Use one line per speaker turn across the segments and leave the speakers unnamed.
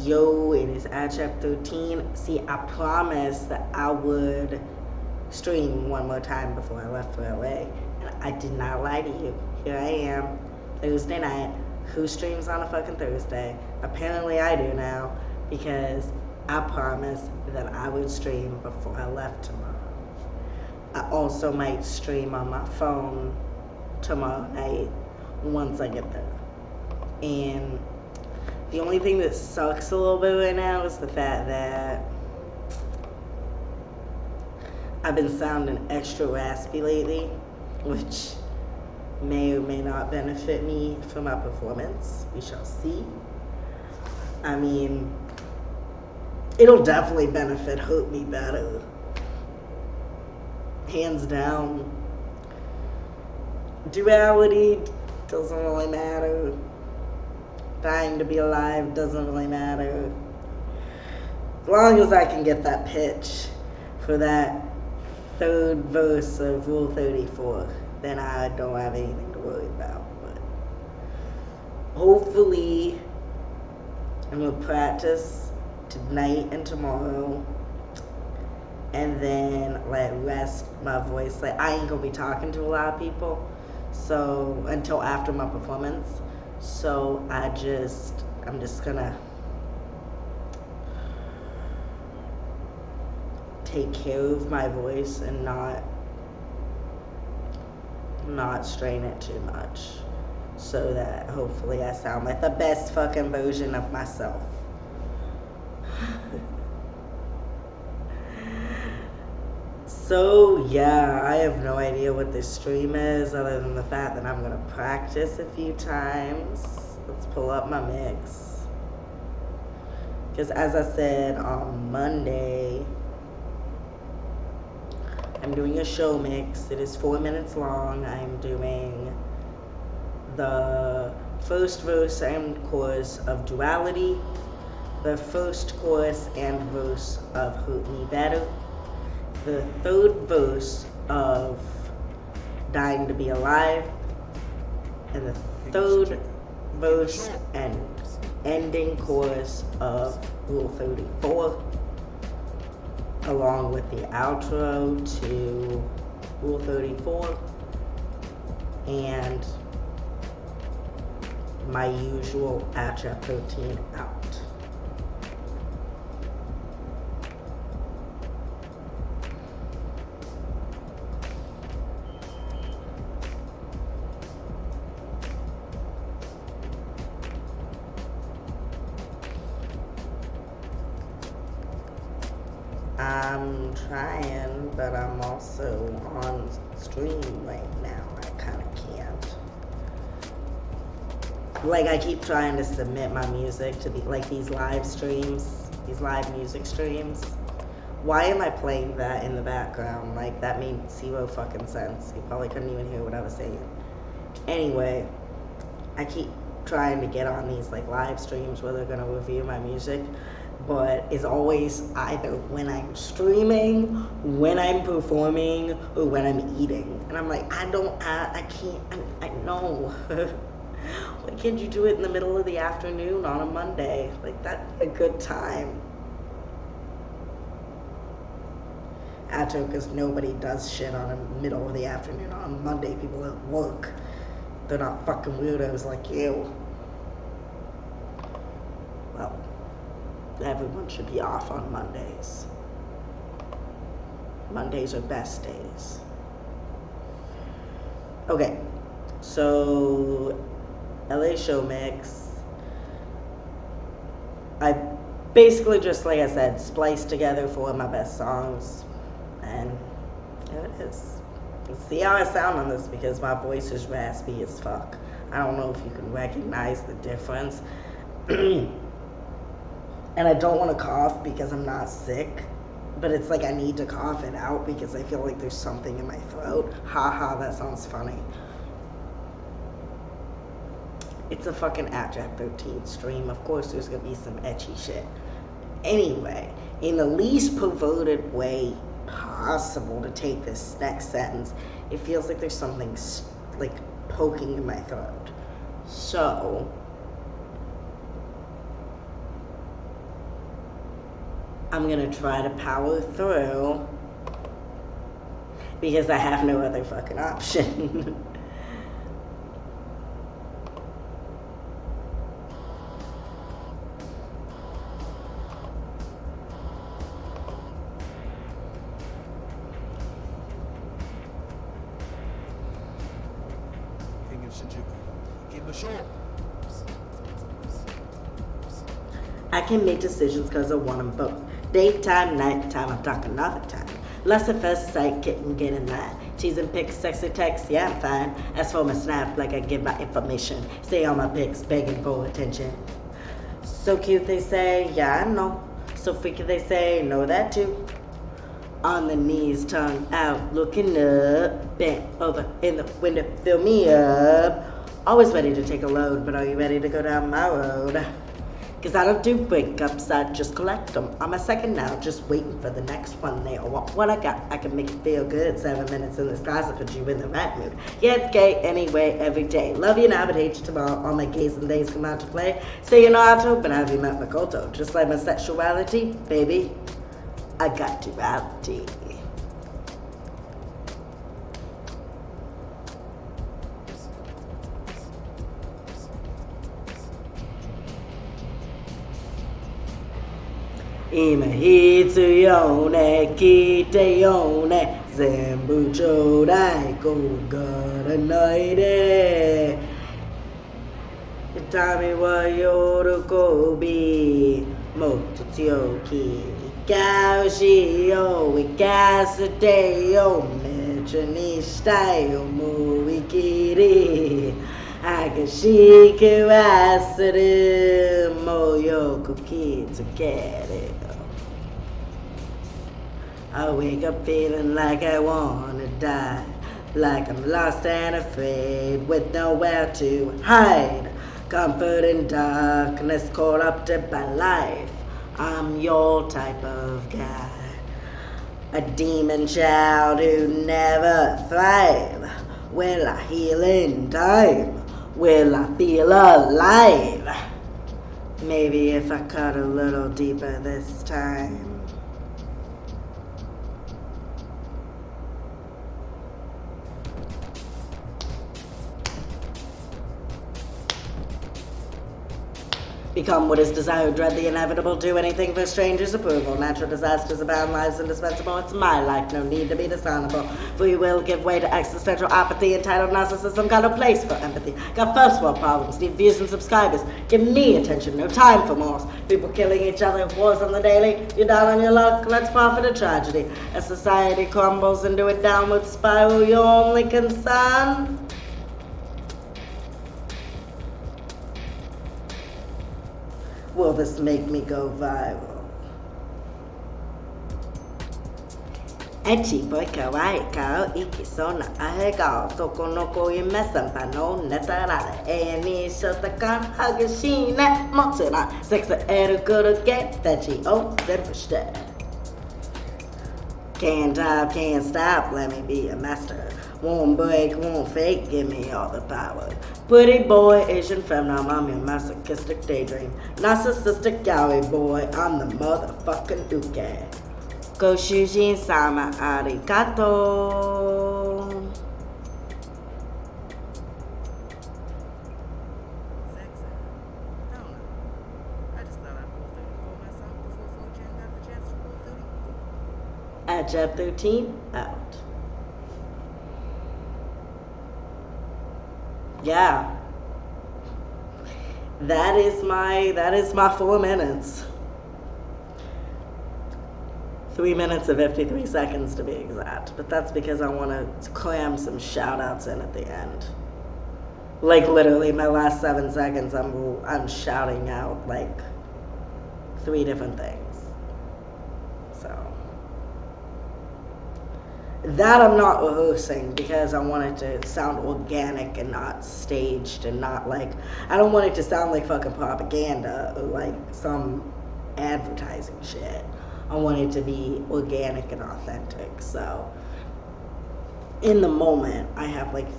Yo, it is Chap13. See, I promised that I would stream one more time before I left for LA. And I did not lie to you. Here I am, Thursday night. Who streams on a fucking Thursday? Apparently I do now, because I promised that I would stream before I left tomorrow. I also might stream on my phone tomorrow night once I get there. And the only thing that sucks a little bit right now is the fact that I've been sounding extra raspy lately, which may or may not benefit me for my performance. We shall see. I mean, it'll definitely hurt me better. Hands down. Duality doesn't really matter. Dying to be alive doesn't really matter. As long as I can get that pitch for that third verse of Rule 34, then I don't have anything to worry about. But hopefully, I'm going to practice tonight and tomorrow, and then rest my voice. I ain't going to be talking to a lot of people, so until after my performance. So I'm just gonna take care of my voice and not strain it too much, so that hopefully I sound like the best fucking version of myself. So yeah, I have no idea what this stream is other than the fact that I'm gonna practice a few times. Let's pull up my mix. Because as I said on Monday, I'm doing a show mix. It is 4 minutes long. I'm doing the first verse and chorus of Duality, the first chorus and verse of Hurt Me Better, the third verse of Dying to Be Alive, and the third verse and ending chorus of Rule 34, along with the outro to Rule 34, and my usual Chap13 out. I'm trying, but I'm also on stream right now. I kind of can't. I keep trying to submit my music to these live streams, these live music streams. Why am I playing that in the background? That made zero fucking sense. You probably couldn't even hear what I was saying. Anyway, I keep trying to get on these live streams where they're gonna review my music, but it's always either when I'm streaming, when I'm performing, or when I'm eating. And I'm like, I know. Why can't you do it in the middle of the afternoon on a Monday? That's a good time. Because nobody does shit on the middle of the afternoon on Monday. People at work. They're not fucking weirdos like you. Well, everyone should be off on Mondays. Mondays are best days. Okay, so LA show mix. I basically just, like I said, spliced together 4 of my best songs, and there it is. Let's see how I sound on this, because my voice is raspy as fuck. I don't know if you can recognize the difference. And I don't want to cough because I'm not sick, but it's I need to cough it out because I feel like there's something in my throat. Haha, that sounds funny. It's a fucking Chap13 stream. Of course there's going to be some etchy shit. Anyway, in the least perverted way possible to take this next sentence, it feels like there's something poking in my throat. So I'm gonna try to power through because I have no other fucking option. I can make decisions because I want them both. Daytime, nighttime, I'm talking all the time. Lust at first sight, getting in line. Teasing pics, sexy texts, yeah, I'm fine. As for my snap, like I give my information. Say all my pics, begging for attention. So cute, they say, yeah, I know. So freaky, they say, know that too. On the knees, tongue out, looking up. Bent over in the window, fill me up. Always ready to take a load, but are you ready to go down my road? Cause I don't do breakups, I just collect them. I'm a second now, just waiting for the next one. They all want what I got. I can make it feel good. 7 minutes in this class, I put you in the right mood. Yeah, it's gay anyway, every day. Love you now, but hate you tomorrow. All my gays and days come out to play. Say you know how to, but have you met Makoto? Just like my sexuality, baby, I got duality. Ima hitsu yone, kite yone, zenbu chodai, kogara noide. Itami wa yorukobi, mototsuyoki, ikaoshi yo, ikasute yo, mecha ni shitai yo, muikiri. Akashiku asaru, moyoku kitsukeru. I wake up feeling like I wanna die, like I'm lost and afraid with nowhere to hide. Comfort in darkness, corrupted by life. I'm your type of guy, a demon child who never thrive. Will I heal in time? Will I feel alive? Maybe if I cut a little deeper this time. Become what is desired, dread the inevitable, do anything for strangers' approval. Natural disasters abound, lives indispensable. It's my life, no need to be dishonorable. Free will give way to existential apathy. Entitled narcissism got no place for empathy. Got first world problems, need views and subscribers. Give me attention, no time for morals. People killing each other, wars on the daily. You're down on your luck, let's profit a tragedy. As society crumbles into a downward spiral, your only concern? Will this make me go viral? Echi boy kawaii kao iki sona ahegao soko no koi mesampa no netarare e shotakan hagashine motsura sexa eru kuru ge tachi o zerfushite. Can't stop, can't stop, let me be a master. Won't break, won't fake, give me all the power. Pretty boy, Asian femdom, I'm your masochistic daydream. Narcissistic yaoi boy, I'm the motherfucking uke. Go shujin sama arigato. At Jeff 13, out. Yeah. That is my 4 minutes. 3 minutes and 53 seconds to be exact. But that's because I want to cram some shout outs in at the end. Like literally my last 7 seconds I'm shouting out like 3 different things. So that I'm not rehearsing because I want it to sound organic and not staged and not like, I don't want it to sound like fucking propaganda or like some advertising shit. I want it to be organic and authentic. So in the moment, I have like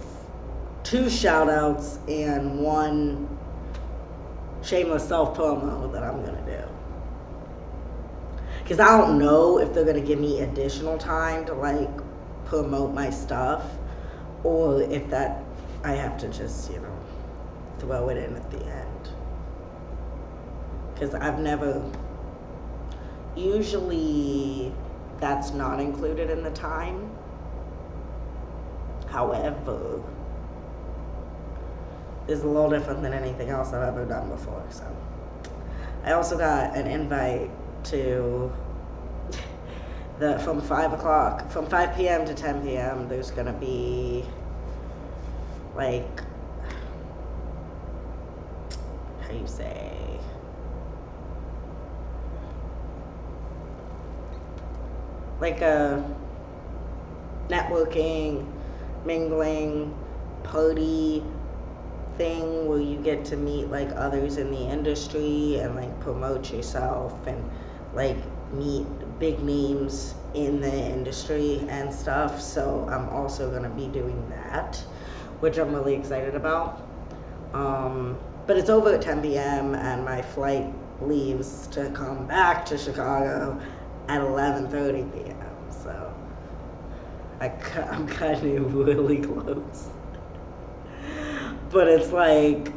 2 shout outs and 1 shameless self promo that I'm gonna do. Because I don't know if they're going to give me additional time to, like, promote my stuff, or if that I have to just, you know, throw it in at the end. Because I've never, usually that's not included in the time. However, it's a little different than anything else I've ever done before. So I also got an invite to from 5 p.m. to 10 p.m. there's gonna be, like, how do you say, like a networking, mingling, party thing where you get to meet, like, others in the industry and, like, promote yourself and, like, meet big names in the industry and stuff. So I'm also gonna be doing that, which I'm really excited about. But it's over at 10 p.m. and my flight leaves to come back to Chicago at 11:30 p.m. So I'm kind of really close. But it's like,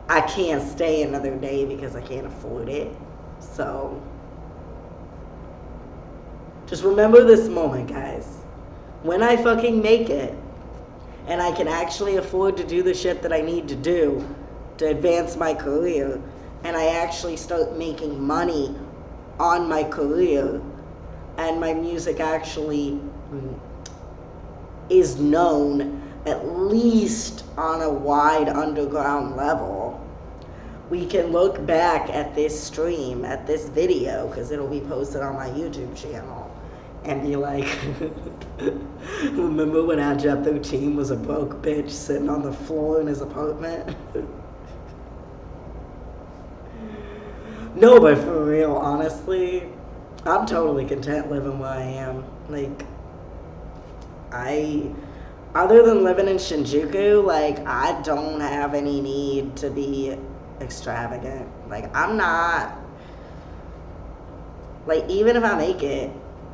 I can't stay another day because I can't afford it. So just remember this moment, guys. When I fucking make it, and I can actually afford to do the shit that I need to do to advance my career, and I actually start making money on my career, and my music actually is known, at least on a wide underground level, we can look back at this stream, at this video, because it'll be posted on my YouTube channel, and be like, remember when our Jet 13 was a broke bitch sitting on the floor in his apartment? No, but for real, honestly, I'm totally content living where I am. Like, other than living in Shinjuku, like, I don't have any need to be extravagant. Like, I'm not, like, even if I make it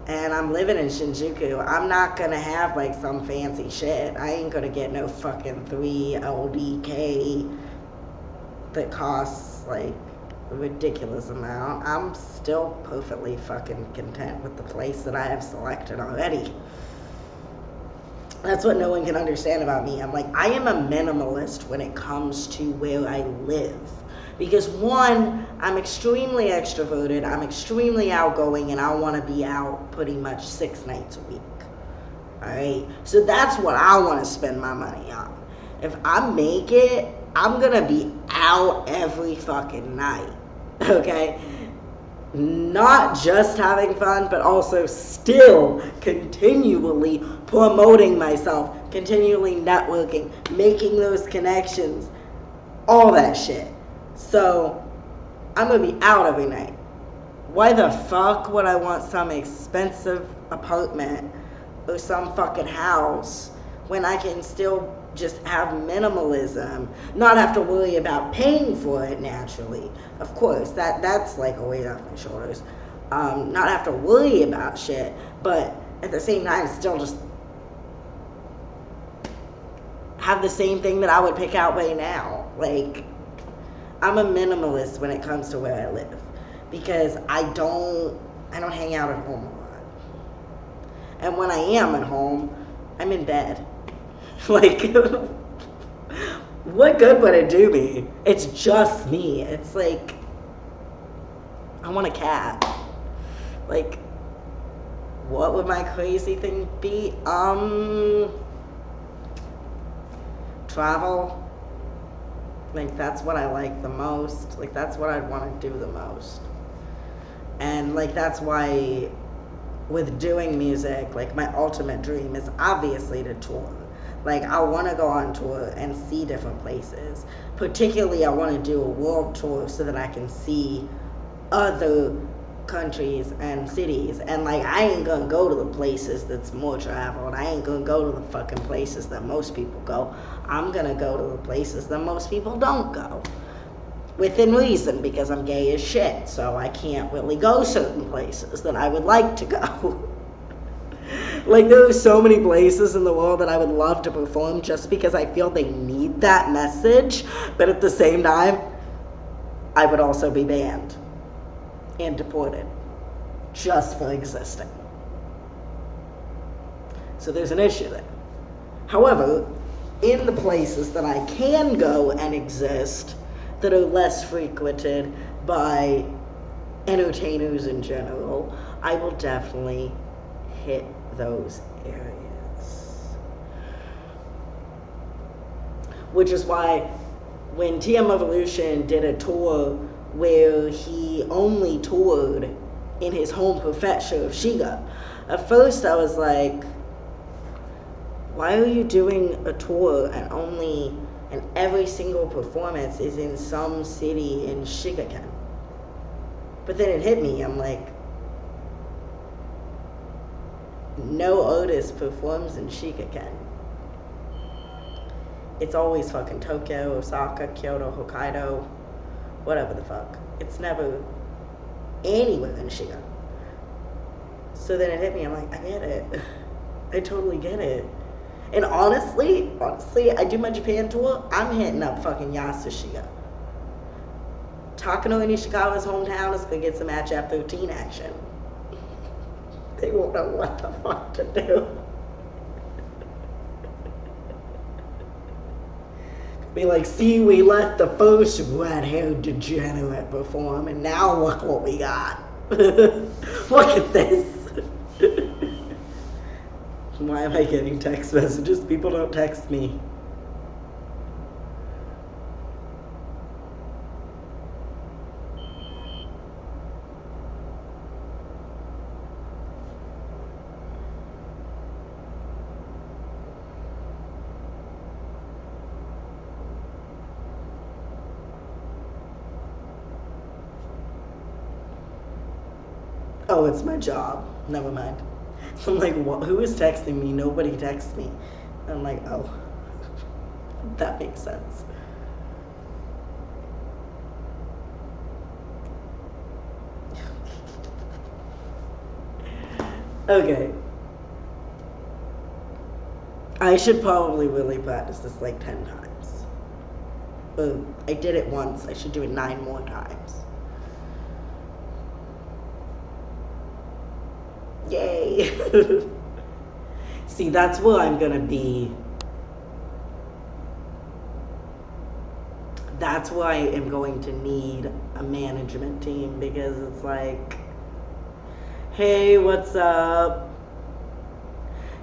and I'm living in Shinjuku, I'm not gonna have, like, some fancy shit. I ain't gonna get no fucking 3 LDK that costs, like, a ridiculous amount. I'm still perfectly fucking content with the place that I have selected already. That's what no one can understand about me. I'm like, I am a minimalist when it comes to where I live. Because one, I'm extremely extroverted, I'm extremely outgoing, and I want to be out pretty much 6 nights a week. Alright? So that's what I want to spend my money on. If I make it, I'm going to be out every fucking night. Okay? Not just having fun, but also still continually promoting myself, continually networking, making those connections, all that shit. So, I'm gonna be out every night. Why the fuck would I want some expensive apartment or some fucking house when I can still just have minimalism, not have to worry about paying for it naturally? Of course, that's like a weight off my shoulders. Not have to worry about shit, but at the same time still just have the same thing that I would pick out right now. Like, I'm a minimalist when it comes to where I live, because I don't hang out at home a lot. And when I am at home, I'm in bed. Like, what good would it do me? It's just me. It's like, I want a cat. Like, what would my crazy thing be? Travel. Like, that's what I like the most. Like, that's what I'd want to do the most. And, like, that's why with doing music, like, my ultimate dream is obviously to tour. Like, I want to go on tour and see different places. Particularly, I want to do a world tour so that I can see other countries and cities. And, like, I ain't gonna go to the places that's more traveled. I ain't gonna go to the fucking places that most people go. I'm gonna go to the places that most people don't go. within reason, because I'm gay as shit, so I can't really go certain places that I would like to go. Like, there are so many places in the world that I would love to perform just because I feel they need that message, but at the same time, I would also be banned and deported just for existing. So there's an issue there. However, in the places that I can go and exist that are less frequented by entertainers in general, I will definitely hit those areas. Which is why when TM Evolution did a tour where he only toured in his home prefecture of Shiga, at first I was like, why are you doing a tour and every single performance is in some city in Shigaken? But then it hit me, I'm like, no artist performs in Shigaken. It's always fucking Tokyo, Osaka, Kyoto, Hokkaido, whatever the fuck. It's never anywhere in Shiga. So then it hit me, I'm like, I get it. I totally get it. And honestly, I do my Japan tour, I'm hitting up fucking Yasushika. Takano Nishikawa's hometown is gonna get some Match App 13 action. They won't know what the fuck to do. Be like, see, we let the first red-haired degenerate perform, and now look what we got. Look at this. Why am I getting text messages? People don't text me. Oh, it's my job. Never mind. I'm like, what? Who is texting me? Nobody texts me. I'm like, oh, that makes sense. Okay. I should probably really practice this like 10 times. I did it once. I should do it 9 more times. Yay. See, that's where I'm gonna be. That's where I am going to need a management team, because it's like, hey, what's up?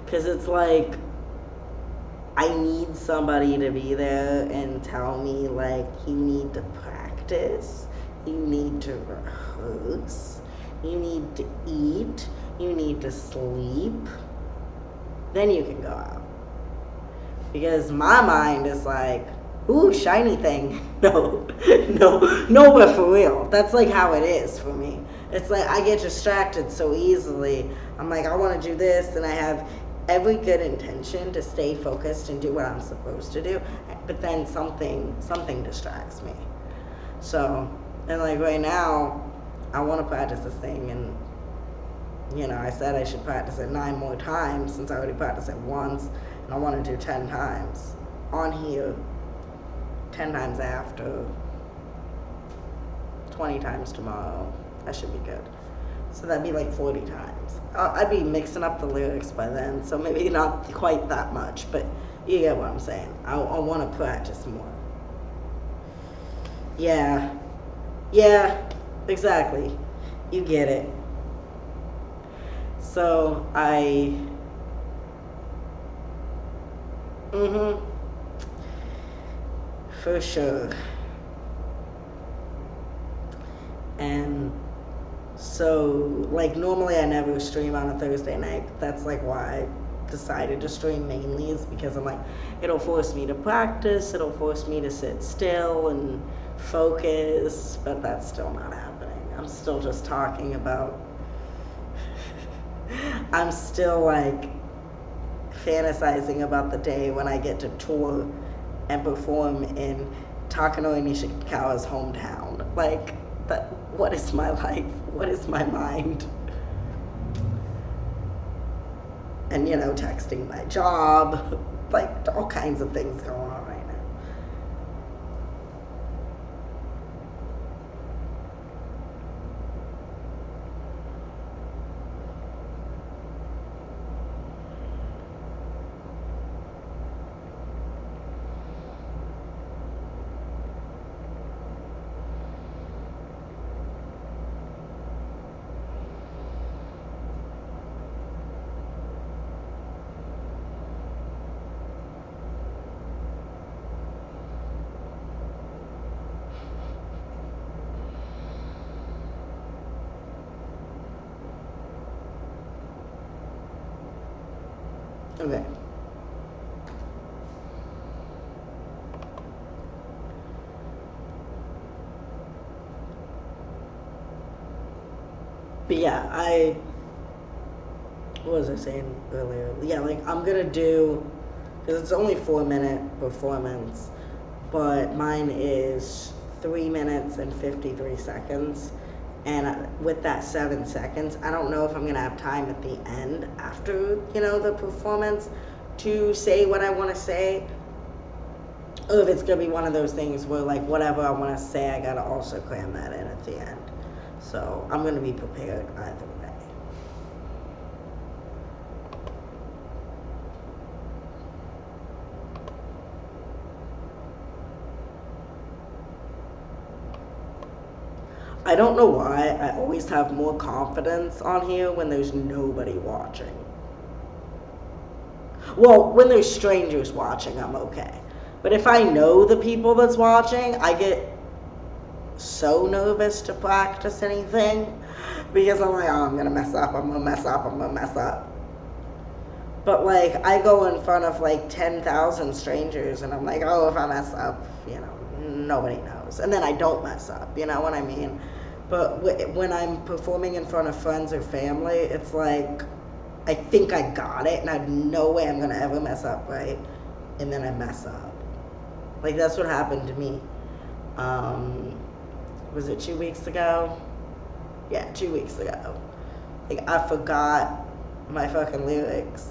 Because it's like, I need somebody to be there and tell me, like, you need to practice, you need to rehearse, you need to eat, you need to sleep, then you can go out. Because my mind is like, ooh, shiny thing. No, but for real. That's like how it is for me. It's like I get distracted so easily. I'm like, I want to do this, and I have every good intention to stay focused and do what I'm supposed to do, but then something distracts me. So, and like right now, I want to practice this thing, and you know, I said I should practice it 9 more times since I already practiced it once, and I want to do 10 times on here, 10 times after, 20 times tomorrow. That should be good. So that'd be like 40 times. I'd be mixing up the lyrics by then, so maybe not quite that much, but you get what I'm saying. I want to practice more. Yeah, exactly. You get it. So for sure. And so, like, normally I never stream on a Thursday night. That's like why I decided to stream mainly, is because I'm like, it'll force me to practice, it'll force me to sit still and focus, but that's still not happening. I'm still just talking about, I'm still like fantasizing about the day when I get to tour and perform in Takanori Nishikawa's hometown. Like, what is my life? What is my mind? And, you know, texting my job, like, all kinds of things going on right now. Okay. But yeah, what was I saying earlier? Yeah, like, I'm gonna do, because it's only 4-minute performance, but mine is 3 minutes and 53 seconds. And with that 7 seconds, I don't know if I'm gonna have time at the end after, you know, the performance to say what I want to say, or if it's gonna be one of those things where, like, whatever I want to say, I gotta also cram that in at the end. So I'm gonna be prepared either way. I don't know why I always have more confidence on here when there's nobody watching. Well, when there's strangers watching, I'm okay. But if I know the people that's watching, I get so nervous to practice anything because I'm like, oh, I'm gonna mess up, I'm gonna mess up, I'm gonna mess up. But, like, I go in front of, like, 10,000 strangers and I'm like, oh, if I mess up, you know, nobody knows. And then I don't mess up, you know what I mean? But when I'm performing in front of friends or family, it's like, I think I got it and I have no way I'm gonna ever mess up, right? And then I mess up. Like, that's what happened to me. Was it 2 weeks ago? Yeah, 2 weeks ago. Like, I forgot my fucking lyrics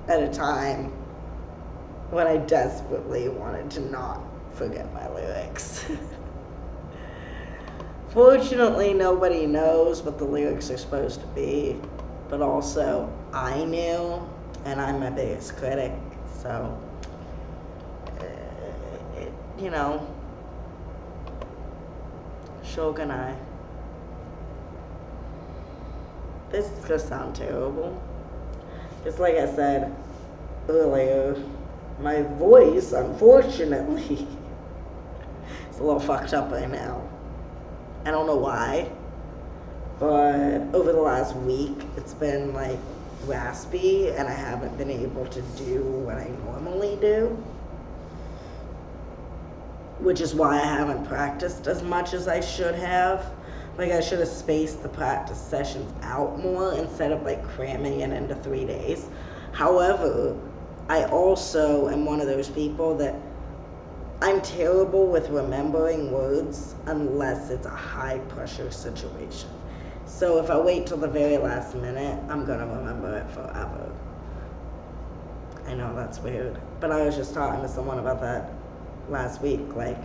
at a time when I desperately wanted to not forget my lyrics. Fortunately, nobody knows what the lyrics are supposed to be, but also I knew, and I'm my biggest critic, so, you know, Shogunai. This is gonna sound terrible. It's like I said earlier, my voice, unfortunately, is a little fucked up right now. I don't know why, but over the last week, it's been, like, raspy, and I haven't been able to do what I normally do, which is why I haven't practiced as much as I should have. Like, I should have spaced the practice sessions out more instead of, like, cramming it into 3 days. However, I also am one of those people that I'm terrible with remembering words unless it's a high pressure situation. So if I wait till the very last minute, I'm gonna remember it forever. I know that's weird, but I was just talking to someone about that last week. Like,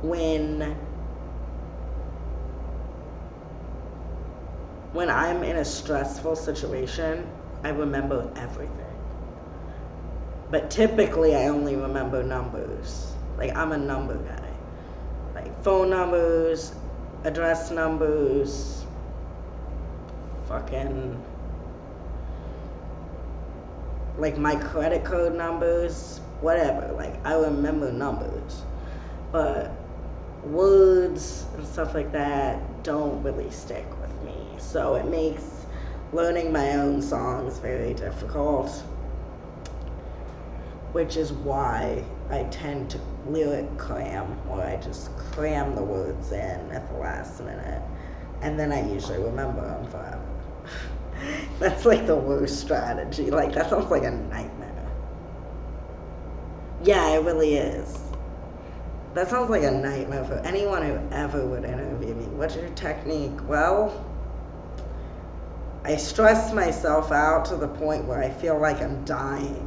when I'm in a stressful situation, I remember everything. But typically, I only remember numbers. Like, I'm a number guy. Like, phone numbers, address numbers, fucking, like, my credit card numbers, whatever. Like, I remember numbers. But words and stuff like that don't really stick with me. So it makes learning my own songs very difficult, which is why I tend to lyric cram, where I just cram the words in at the last minute, and then I usually remember them forever. That's, like, the worst strategy. Like, that sounds like a nightmare. Yeah, it really is. That sounds like a nightmare for anyone who ever would interview me. What's your technique? Well, I stress myself out to the point where I feel like I'm dying.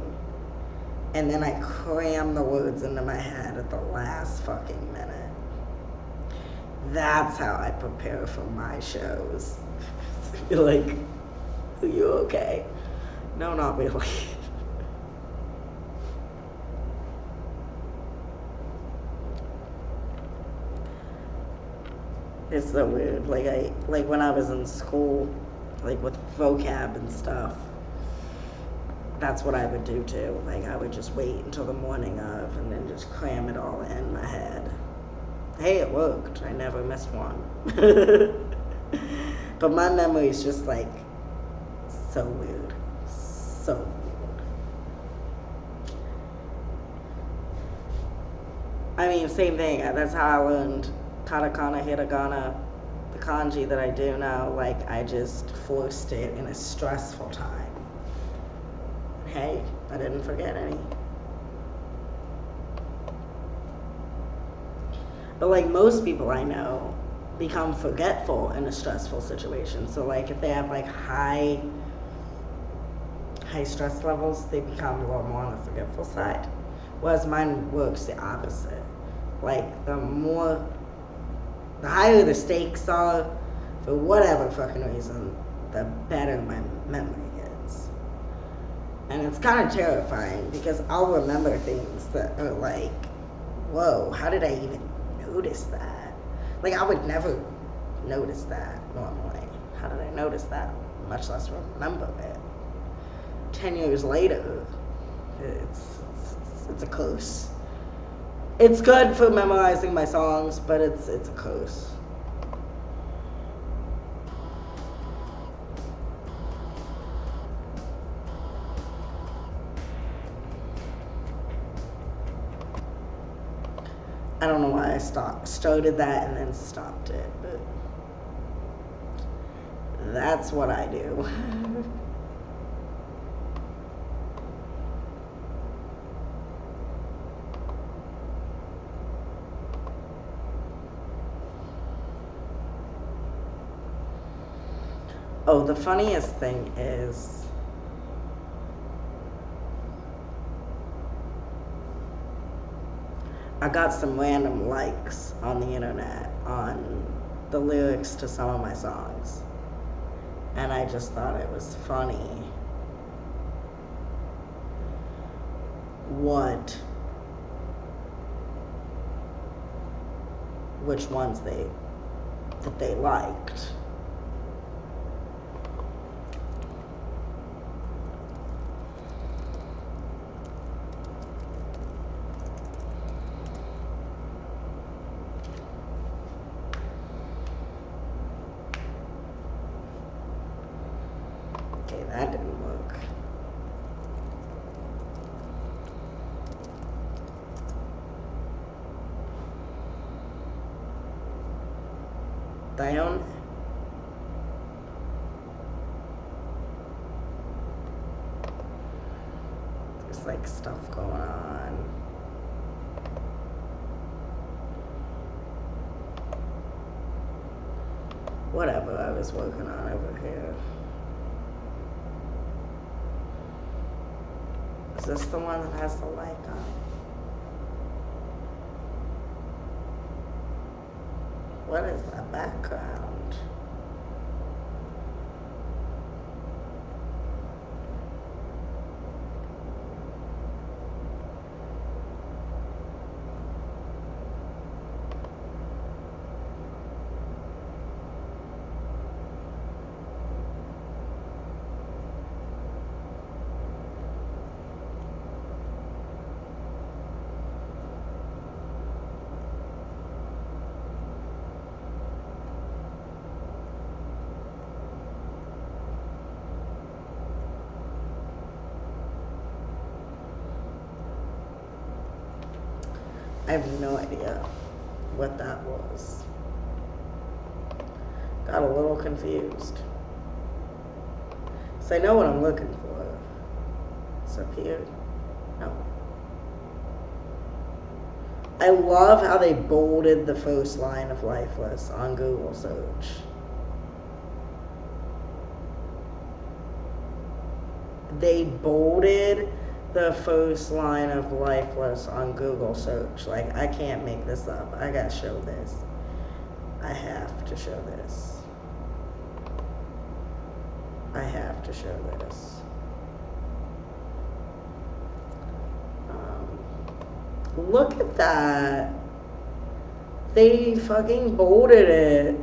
And then I cram the words into my head at the last fucking minute. That's how I prepare for my shows. You're like, are you okay? No, not really. It's so weird. Like when I was in school, like with vocab and stuff, that's what I would do too. Like I would just wait until the morning of and then just cram it all in my head. Hey, it worked. I never missed one. But my memory is just like so weird. So weird. I mean, same thing. That's how I learned katakana, hiragana, the kanji that I do now. Like, I just forced it in a stressful time. Hey, I didn't forget any. But like most people I know become forgetful in a stressful situation. So like if they have like high stress levels, they become a little more on the forgetful side. Whereas mine works the opposite. Like the higher the stakes are, for whatever fucking reason, the better my memory is. And it's kind of terrifying because I'll remember things that are like, whoa, how did I even notice that? Like I would never notice that normally. How did I notice that? Much less remember it. 10 years later, it's a curse. It's good for memorizing my songs, but it's a curse. I don't know why I started that and then stopped it, but that's what I do. Oh, the funniest thing is I got some random likes on the internet on the lyrics to some of my songs. And I just thought it was funny which ones they liked. Okay, that didn't work. Dione? There's like stuff going on. Whatever I was working on over here. Is this the one that has the light on? What is the background? I have no idea what that was. Got a little confused. So I know what I'm looking for. It's up here. No. I love how they bolded the first line of Lifeless on Google search. They bolded the first line of Lifeless on Google search. Like, I can't make this up. I gotta show this. I have to show this. I have to show this. Look at that. They fucking bolded it.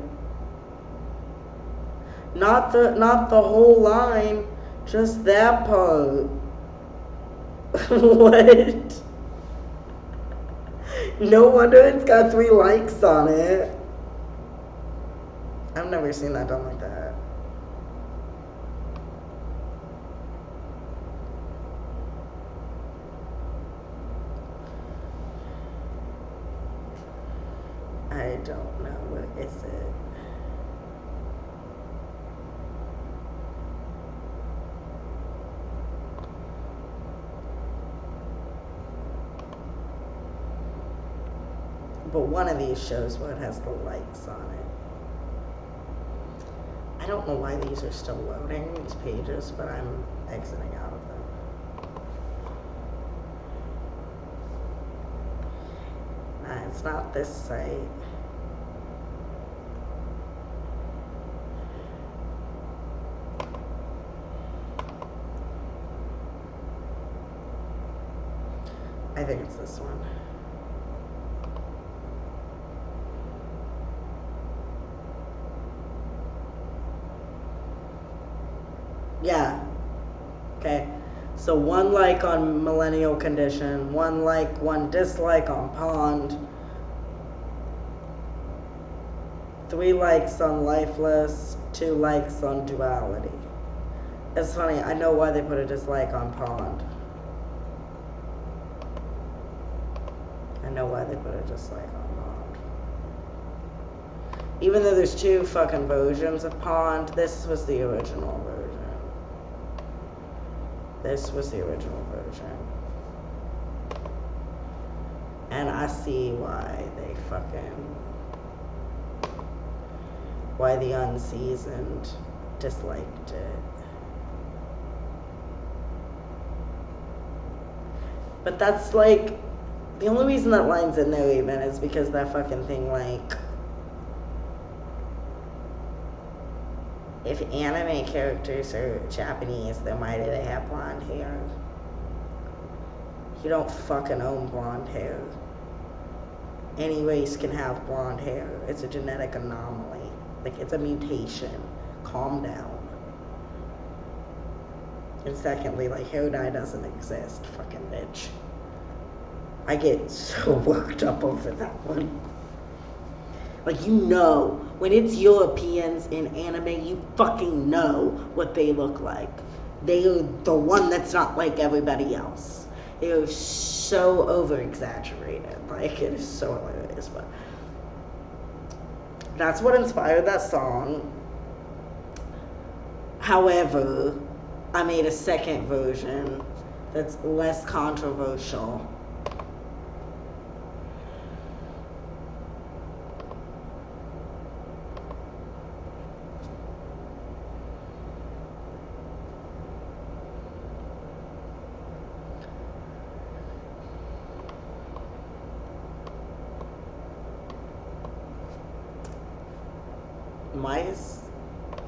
Not the whole line, just that part. What? No wonder it's got 3 likes on it. I've never seen that done like that. I don't know. What is it? But one of these shows where it has the likes on it. I don't know why these are still loading, these pages, but I'm exiting out of them. Nah, it's not this site. I think it's this one. Yeah. Okay. So 1 like on Millennial Condition, 1 like, 1 dislike on Pond, 3 likes on Lifeless, 2 likes on Duality. It's funny, I know why they put a dislike on Pond. I know why they put a dislike on Pond. Even though there's 2 fucking versions of Pond, this was the original version. This was the original version. And I see why they fucking... why the unseasoned disliked it. But that's like... the only reason that line's in there even is because that fucking thing, like... if anime characters are Japanese, then why do they have blonde hair? You don't fucking own blonde hair. Any race can have blonde hair. It's a genetic anomaly. Like, it's a mutation. Calm down. And secondly, like, hair dye doesn't exist, fucking bitch. I get so worked up over that one. Like, you know, when it's Europeans in anime, you fucking know what they look like. They're the one that's not like everybody else. They're so over-exaggerated. Like, it is so hilarious, but... that's what inspired that song. However, I made a second version that's less controversial.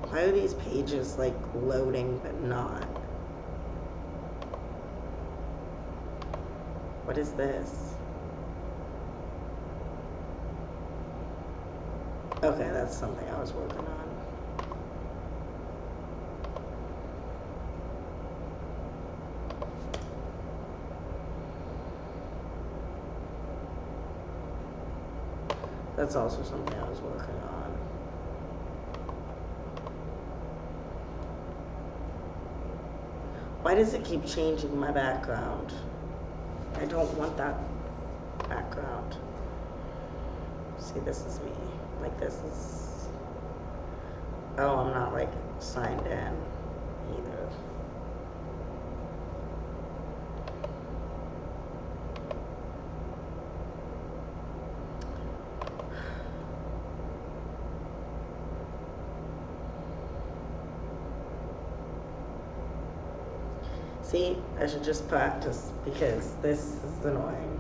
Why are these pages like loading but not? What is this? Okay, that's something I was working on. That's also something I was working on. Why does it keep changing my background? I don't want that background. See, this is me. Like, this is... oh, I'm not, like, signed in either. See, I should just practice because this is annoying.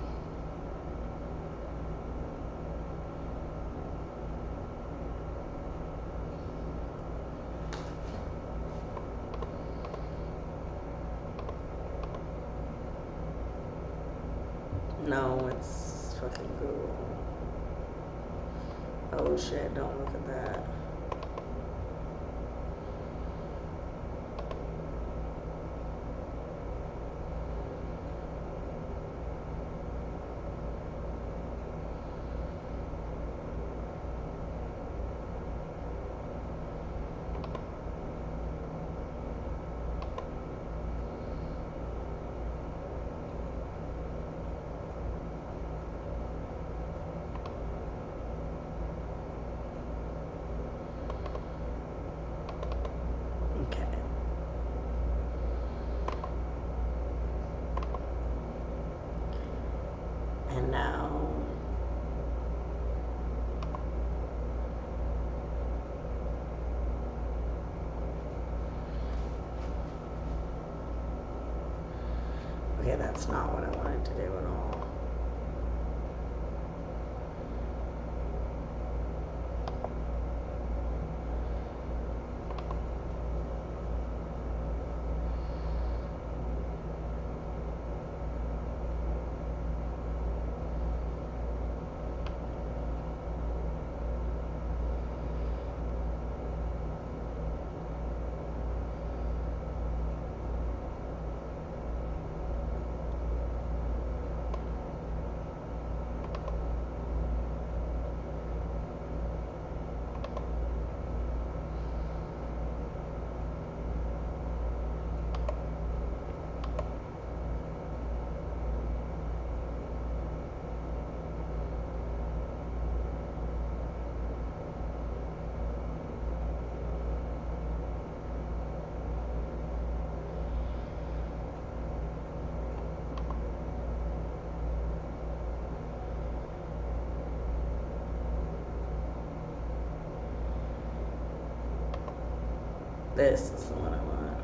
No, it's fucking Google. Oh shit, don't look at that. Okay. And now okay, that's not what I wanted to do at all. This is the one I want.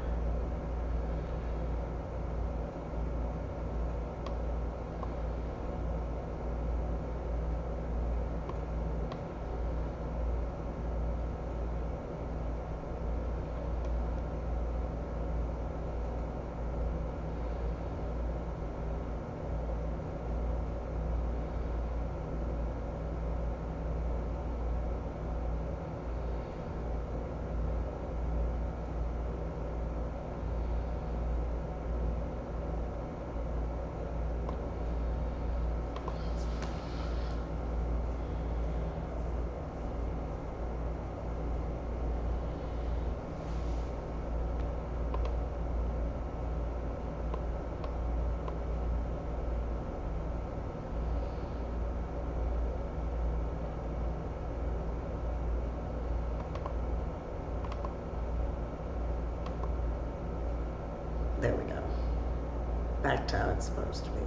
There we go. Back to how it's supposed to be.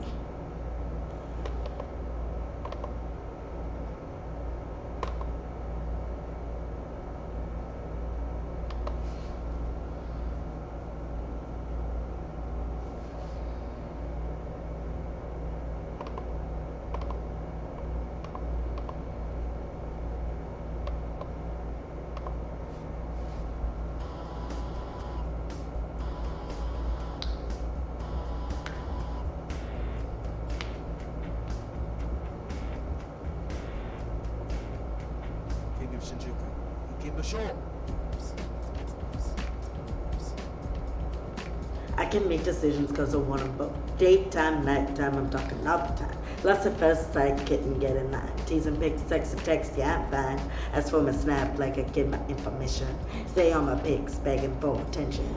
Shinjuku. He came ashore.
I can make decisions because of one of both. Daytime, nighttime, I'm talking all the time. Lots of first sight, kitten, get in line. Teasing pics, sex and text, yeah, I'm fine. As for my snap, like I give my information. Stay on my pics, begging for attention.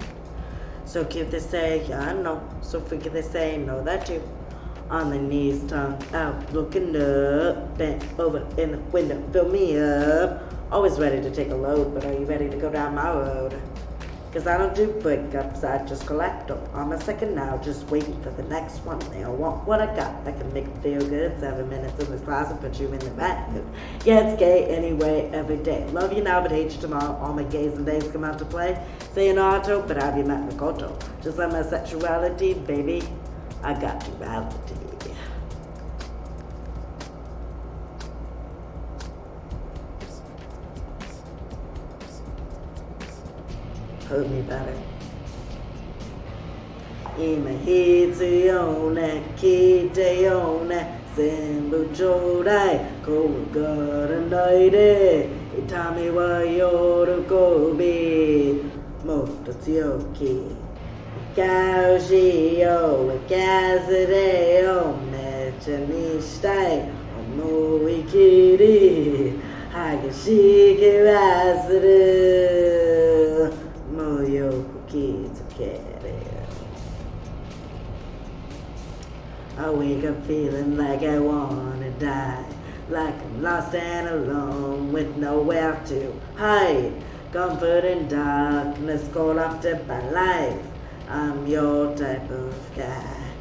So cute they say, yeah, I know. So freaky they say, know that too. On their knees, tongue out, looking up, bent over in the window, fill me up. Always ready to take a load, but are you ready to go down my road? Cause I don't do breakups, I just collect them. I'm a second now, just waiting for the next one. They don't want what I got. I can make them feel good. 7 minutes in this class and put you in the back. Yeah, it's gay anyway, every day. Love you now, but hate you tomorrow. All my gays and days come out to play. Say an auto, but have you met Makoto? Just like my sexuality, baby, I got duality. Heard me better. 今必要ね聞いてよね全部ちょうだい怖がらないで痛みは喜びもっと強き顔しようかせてよめっちゃにしたい思い切り激しく忘れるもうよく気づけるI wake up feeling like I wanna die Like I'm lost and alone with nowhere to hide Comfort in darkness corrupted by life I'm your type of guy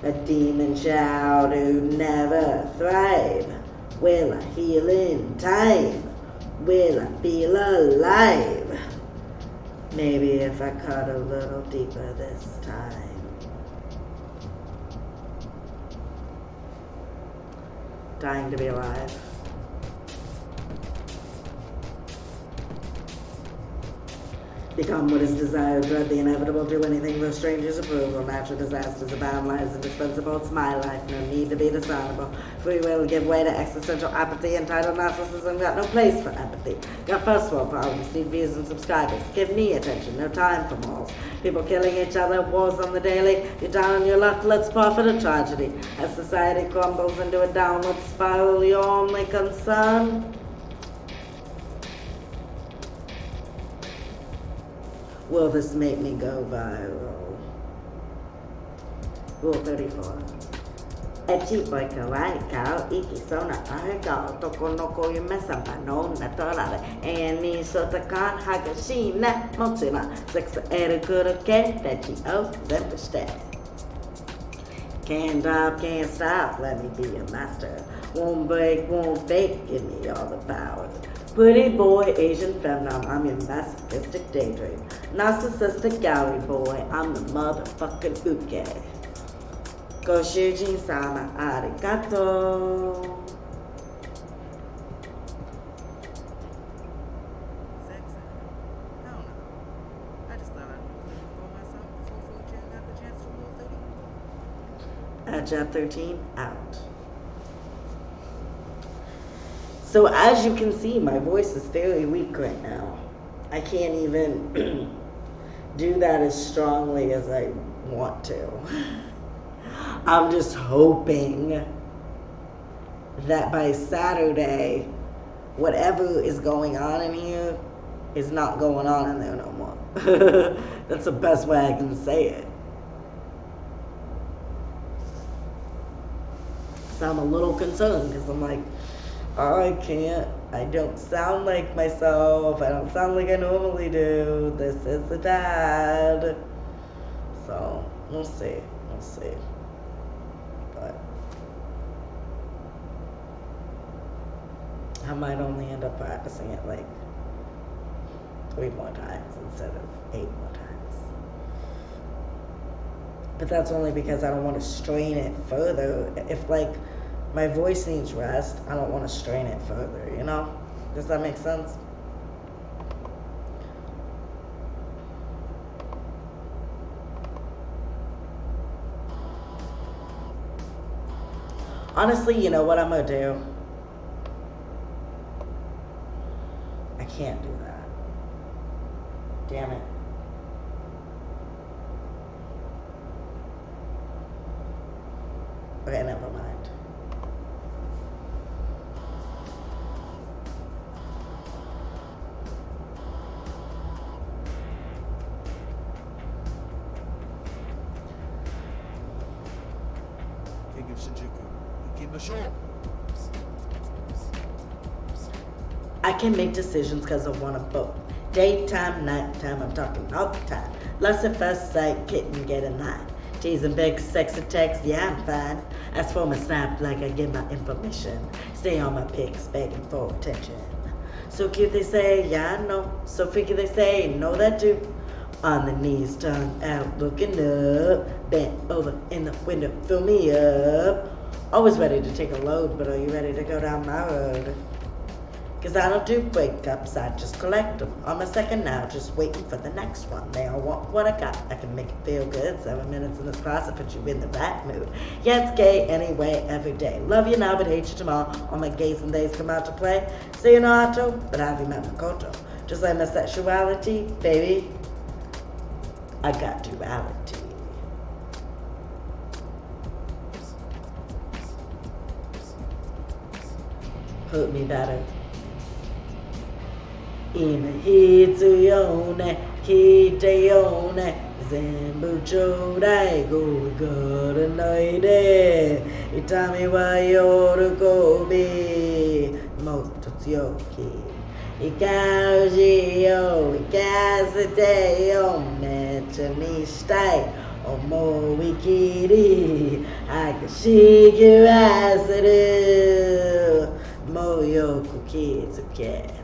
A demon child who never thrive Will I heal in time? Will I feel alive? Maybe if I cut a little deeper this time Dying to be alive. Become what is desired, dread the inevitable, do anything for a stranger's approval. Natural disasters abound, lives indispensable. It's my life, no need to be dishonorable. Free will give way to existential apathy. Entitled narcissism got no place for empathy. Got first world problems, need views and subscribers. Give me attention, no time for morals. People killing each other, wars on the daily. You're down on your luck, let's profit a tragedy. As society crumbles into a downward spiral, your only concern? Will this make me go viral? Rule 34. Echi boy kawaii kao iki sona ahegao toko noko yume samba no natorare Ani sotakan hagashi ne motsuma Sex eru kuroke dechi o zenbushite Can't stop, can't stop, let me be your master Won't break, won't fake, give me all the power Pretty boy, Asian femnom, I'm your masochistic daydream. Narcissistic gallery boy, I'm the motherfucking uke. Go Shujin sama, arigato.
Sex? I don't know. I just thought I'd be looking for myself before 4chan got the chance to rule 30.
At Chap 13, out. So as you can see, my voice is very weak right now. I can't even do that as strongly as I want to. I'm just hoping that by Saturday, whatever is going on in here is not going on in there no more. That's the best way I can say it. So I'm a little concerned because I'm like, I don't sound like myself. I don't sound like I normally do. This is the dad. So, we'll see. But I might only end up practicing it like 3 more times instead of 8 more times. But that's only because I don't want to strain it further. If like my voice needs rest, I don't want to strain it further, you know? Does that make sense? Honestly, you know what I'm gonna do? I can't do that. Damn it. Okay, never mind.
King of Shinjuku. Ikimashou.
I can make decisions because of one of both. Daytime, nighttime, I'm talking all the time. Lust at first sight, kitten get in line. Teasing big sexy text, yeah, I'm fine. As for my snap, like I give my information. Stay on my pics, begging for attention. So cute they say, yeah, I know. So freaky they say, know that too. On the knees, tongue out, looking up. Bent over in the window, fill me up. Always ready to take a load, but are you ready to go down my road? Cause I don't do breakups, I just collect them. On my second now, just waiting for the next one. They all want what I got, I can make it feel good. 7 minutes in this class, I put you in the right mood. Yeah, it's gay anyway, every day. Love you now, but hate you tomorrow. All my gays and days come out to play. See you Naruto, but have you met Makoto? Just like my sexuality, baby, I got duality. Put me better. 今必要ね聞いてよね全部ちょうだいゴーゴーないで痛みは喜びもっと強気生かしよう生かせてよめっちゃにしたい思い切り激しく忘れるもうよく気づける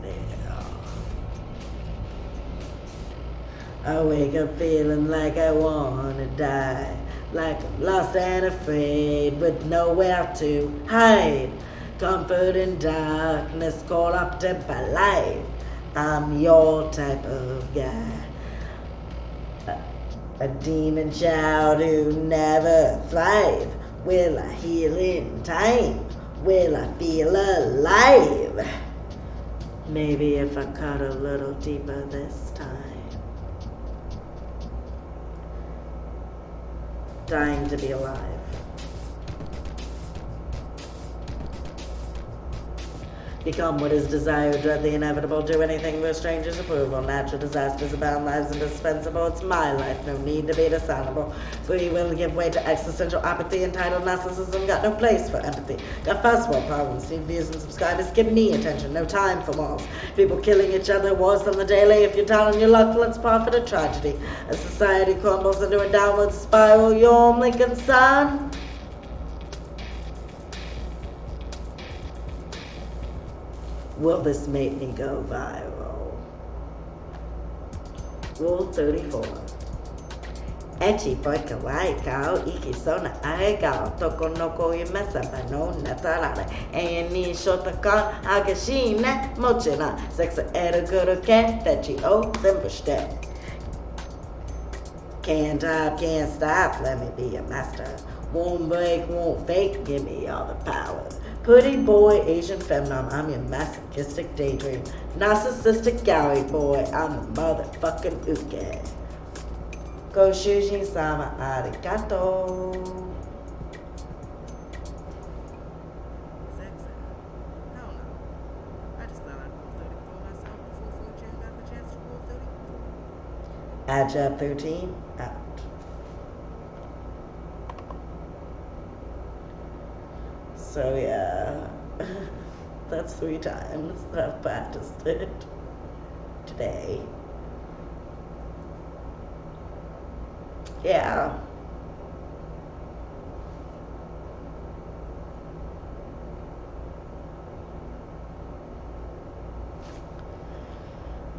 I wake up feeling like I wanna die, like I'm lost and afraid with nowhere to hide. Comfort in darkness, corrupted by life. I'm your type of guy. A demon child who never thrive. Will I heal in time? Will I feel alive? Maybe if I cut a little deeper this time. Dying to be alive. Become what is desired, dread the inevitable, do anything for strangers' approval. Natural disasters abound, lives indispensable. It's my life, no need to be dishonorable. Free will to give way to existential apathy. Entitled narcissism, got no place for empathy. Got first world problems, need views and subscribers. Give me attention, no time for morals. People killing each other, wars on the daily. If you're down on your luck, let's profit a tragedy. As society crumbles into a downward spiral, your only concern? Will this make me go viral? Rule 34. Echi foi kawaii kao iki sona aregao toko no koimesa no natarare ni shota kan agashine mochina sexa eruguru ken techi o zembushite. Can't hop, can't stop, let me be a master. Won't break, won't fake, give me all the power. Pretty boy, Asian femdom, I'm your masochistic daydream. Narcissistic gallery boy, I'm the motherfucking uke. Go Shuji sama arigato.
Sex ed? Hell no. I just thought I'd roll 30 for myself before 4chan got the chance to roll 30.
Ad job 13, out. So yeah, that's 3 times that I've practiced it today. Yeah.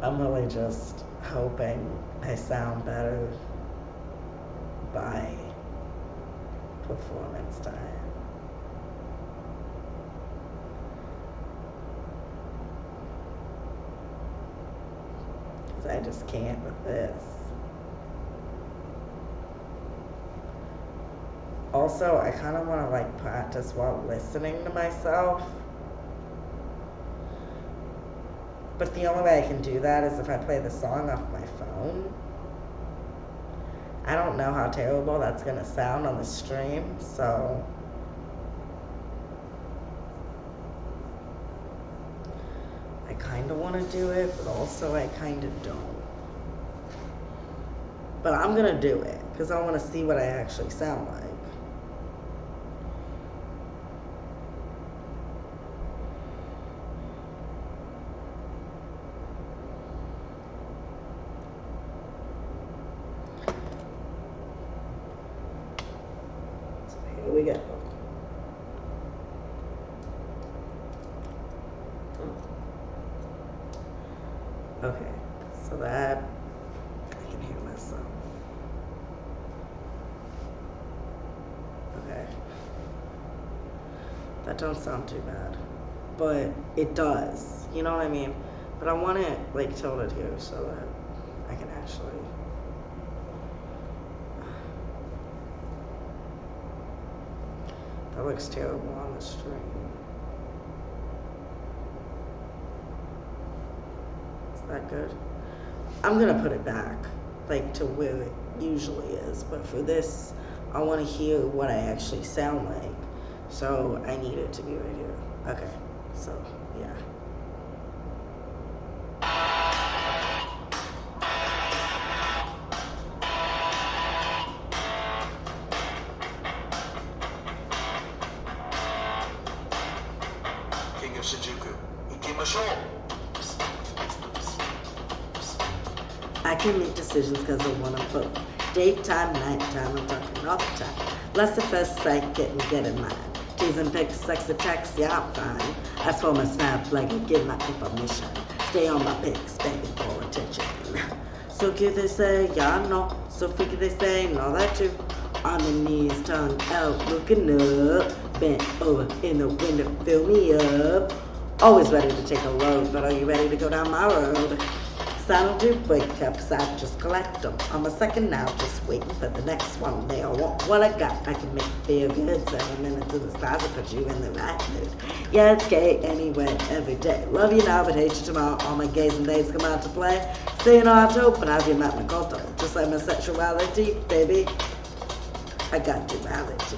I'm really just hoping I sound better by performance time. I just can't with this. Also, I kind of want to like practice while listening to myself. But the only way I can do that is if I play the song off my phone. I don't know how terrible that's going to sound on the stream, so I kind of want to do it, but also I kind of don't. But I'm going to do it because I want to see what I actually sound like. we go. Okay, so that I can hear myself. Okay. That don't sound too bad. But it does. You know what I mean? But I want it like tilted here so that I can actually. That looks terrible on the stream. Is that good? I'm gonna put it back, like to where it usually is. But for this, I want to hear what I actually sound like. So I need it to be right here. Okay. So yeah.
King of Shinjuku, ikimashou.
I can make decisions because I want them both. Daytime, nighttime, I'm talking all the time. Less the first sight, get in mind. Teasing pics, sex attacks, yeah, I'm fine. I throw my snap like I give my information. Stay on my pics, begging for attention. So cute they say, yeah, I know. So freaky they say, know that too. On the knees, tongue out, looking up. Bent over in the window, fill me up. Always ready to take a load, but are you ready to go down my road? Saddle do wake ups, I just collect them. I'm a second now, just waiting for the next one. They all want what I got, I can make it feel good. 7 minutes in the stars to put you in the right mood. Yeah, it's gay anyway, every day. Love you now, but hate you tomorrow. All my gays and days come out to play. Saying auto, but have you met my culto? Just like my sexuality, baby. I got duality.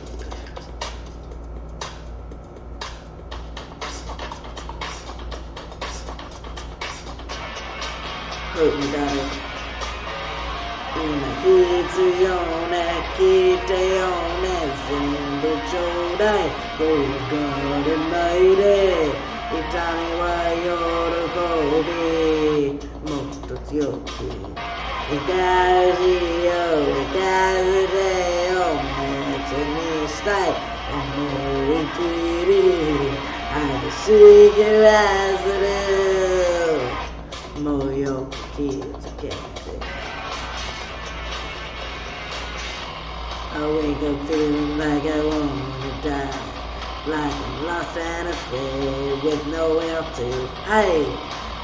Hope you got it. Inakitsuyone, kiteone, zindu chodai, golden mighty, itani wa yorokobi, mototsuyoki, ikazio, ikazideo, metsunistai, omorikiri, I see your residue, moyo kids again. I wake up feeling like I wanna die, like I'm lost and afraid with nowhere to hide.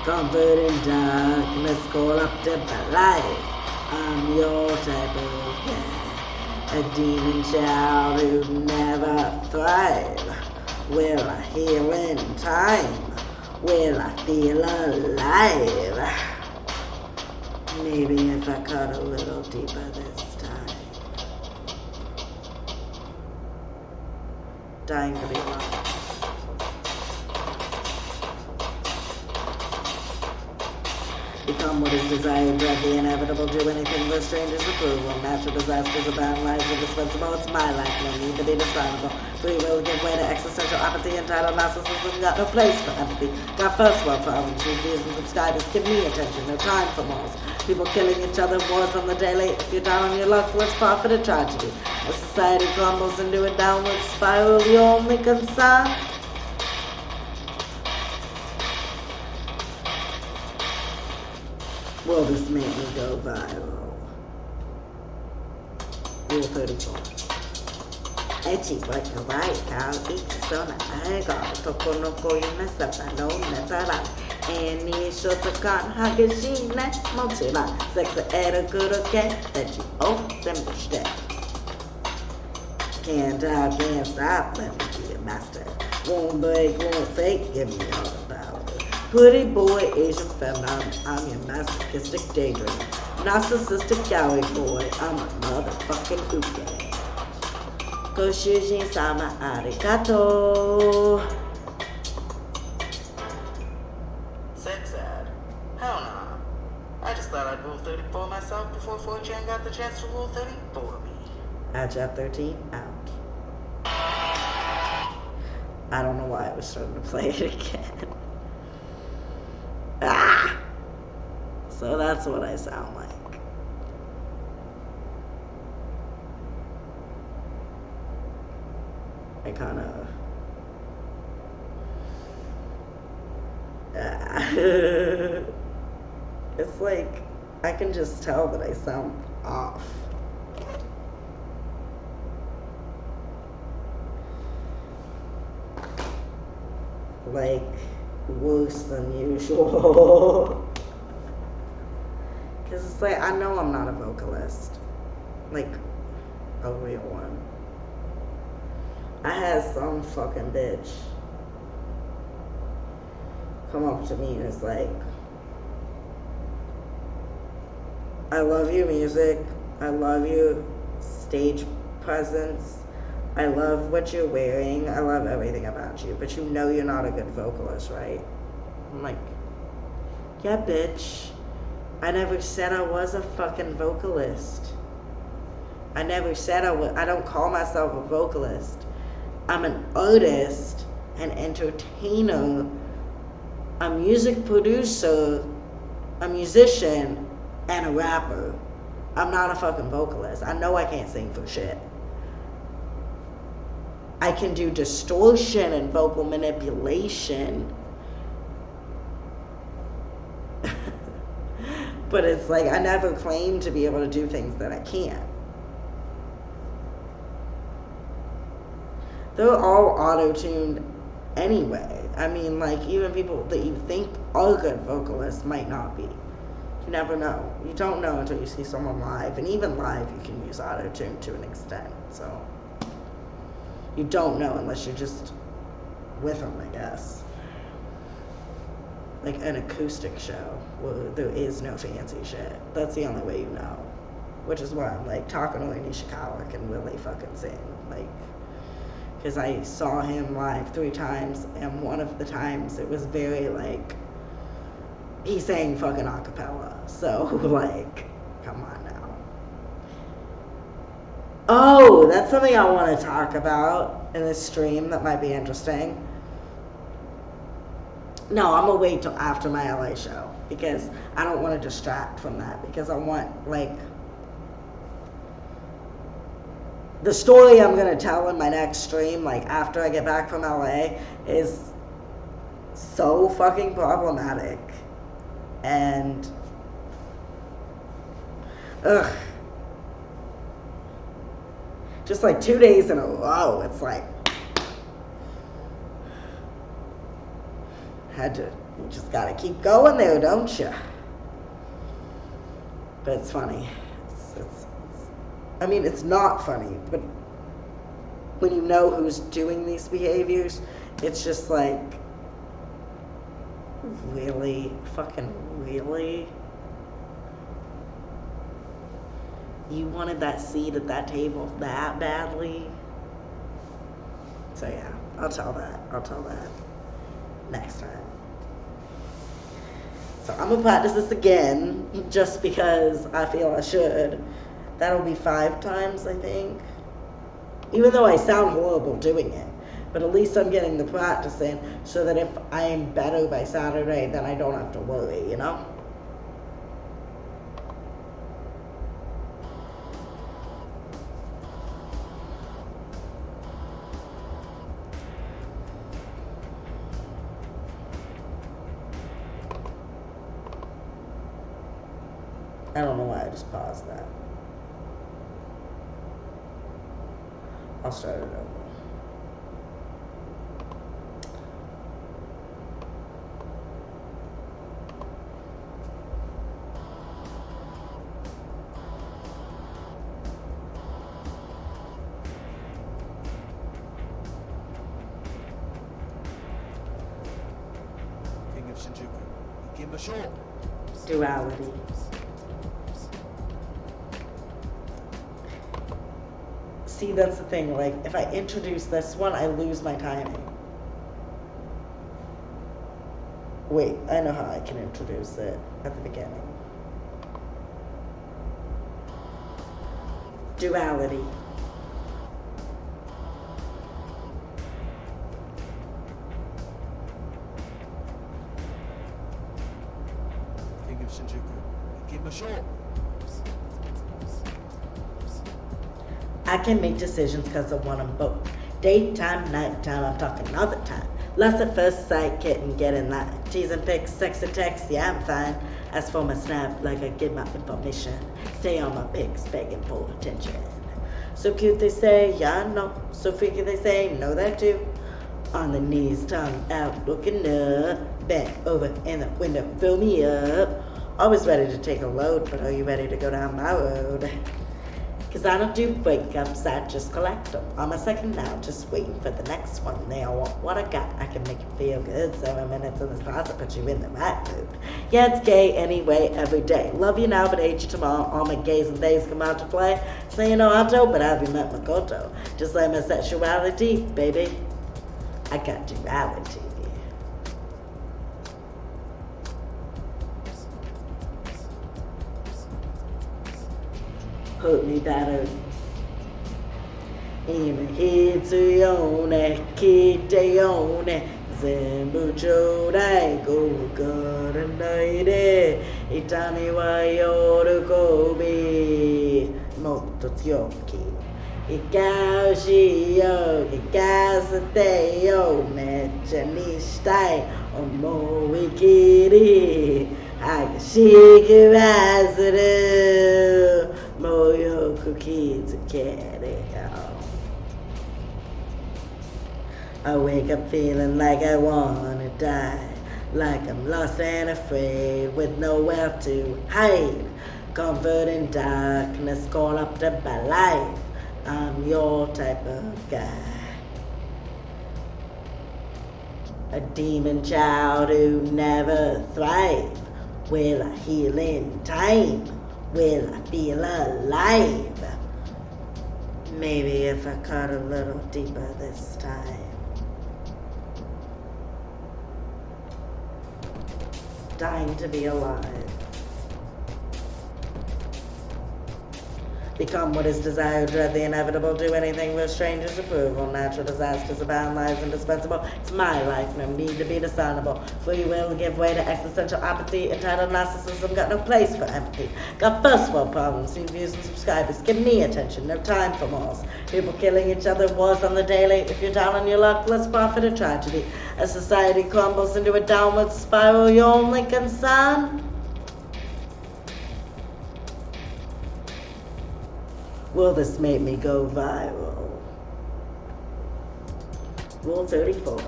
Comfort in darkness, corrupted by light. I'm your type of guy, a demon child who never thrive. Will I heal in time? Will I feel alive? Maybe if I cut a little deeper this time. Dying to be alone. Become what is desired, dread the inevitable, do anything for strangers' approval. Natural disasters abound, lives indispensable, it's my life, no need to be describable. Free will give way to existential apathy, entitled narcissism, got no place for empathy. Got first world problems, reviews and subscribers, give me attention, no time for wars. People killing each other, wars on the daily. If you're down on your luck, let's part for the tragedy. As society crumbles into a downward spiral, your only concern? Will this make me go viral? Rule 34. Echi waka wai kao ichi sona aiga toko no koina sata no netara Ani shotokan hagashi ne mochira Sexa era kuroke echi o senbushite Can't stop, let me be a master Won't break, won't fake, give me all the power Pretty boy, Asian feminine, I'm your masochistic daydream. Narcissistic cowboy boy, I'm a motherfucking uke. Goshujin sama arigato.
Sex ad? Hell nah. I just thought I'd rule 34 myself before 4chan got the chance to rule 34 me.
Chapter 13, out. I don't know why I was starting to play it again. Ah! So that's what I sound like. I kind of it's like I can just tell that I sound off. Like worse than usual. Cause it's like I know I'm not a vocalist, like a real one. I had some fucking bitch come up to me and it's like, I love your music, I love your stage presence, I love what you're wearing, I love everything about you, but you know you're not a good vocalist, right? I'm like, yeah, bitch. I never said I was a fucking vocalist. I never said I don't call myself a vocalist. I'm an artist, an entertainer, a music producer, a musician, and a rapper. I'm not a fucking vocalist. I know I can't sing for shit. I can do distortion and vocal manipulation. But it's like I never claimed to be able to do things that I can't. They're all auto-tuned anyway. I mean, like, even people that you think are good vocalists might not be. You never know. You don't know until you see someone live. And even live, you can use auto-tune to an extent. So, you don't know unless you're just with them, I guess. Like an acoustic show where there is no fancy shit. That's the only way you know. Which is why I'm like, talking to Nishikawa can really fucking sing. Like, because I saw him live 3 times, and one of the times it was very like, he sang fucking a cappella. So, like, come on now. Oh, that's something I want to talk about in this stream that might be interesting. No, I'm gonna wait till after my LA show because I don't want to distract from that, because I want, like, the story I'm gonna tell in my next stream, like after I get back from LA, is so fucking problematic. And just like 2 days in a row, it's like you just gotta keep going there, don't you? But it's funny. I mean, it's not funny, but when you know who's doing these behaviors, it's just like, really? Fucking really? You wanted that seat at that table that badly? So yeah, I'll tell that next time. So I'm gonna practice this again, just because I feel I should. That'll be 5 times, I think. Even though I sound horrible doing it. But at least I'm getting the practice in, so that if I am better by Saturday, then I don't have to worry, you know? I don't know why I just paused that. I'll start it over.
King of Shinjuku, Ikimashou.
Duality. See, that's the thing, like, if I introduce this one, I lose my timing. Wait, I know how I can introduce it at the beginning. Duality.
King of Shinjuku, Ikimashou.
I can make decisions because I want them both. Daytime, nighttime, I'm talking all the time. Lost at first sight, getting that. Teasing pics, sexy text, yeah, I'm fine. As for my snap, like I get my information. Stay on my pics, begging for attention. So cute they say, yeah, I know. So freaky they say, no that too. On the knees, tongue out, looking up. Bent over in the window, fill me up. Always ready to take a load, but are you ready to go down my road? Cause I don't do breakups, I just collect them. On my second now, just waiting for the next one. They all want what I got, I can make you feel good. 7 minutes in this closet, put you in the right mood. Yeah, it's gay anyway, every day. Love you now, but hate you tomorrow. All my gays and days come out to play. Saying no auto, but have you met Makoto? Just like my sexuality, baby. I got duality. Hurt me better. Imahitsuone, kiteone, zenbu chodai, go gara naide, itani wa yorukobi, moto tsuyoki. Ikao shio, ikasateo, mecha ni shitai, omo ikiri, hagashikirazuru. Moyoku kids carry out. I wake up feeling like I wanna die, like I'm lost and afraid with nowhere to hide. Comfort in darkness, corrupted by life. I'm your type of guy. A demon child who never thrive. Will I heal in time? Will I feel alive? Maybe if I cut a little deeper this time. Dying to be alive. Become what is desired, dread the inevitable, do anything for strangers' approval. Natural disasters abound, lives indispensable. It's my life, no need to be discernible. Free will give way to existential apathy. Entitled narcissism got no place for empathy. Got first world problems, need views and subscribers. Give me attention, no time for wars. People killing each other, wars on the daily. If you're down on your luck, let's profit a tragedy. As society crumbles into a downward spiral, your only concern? Will this make me go viral? Rule 34.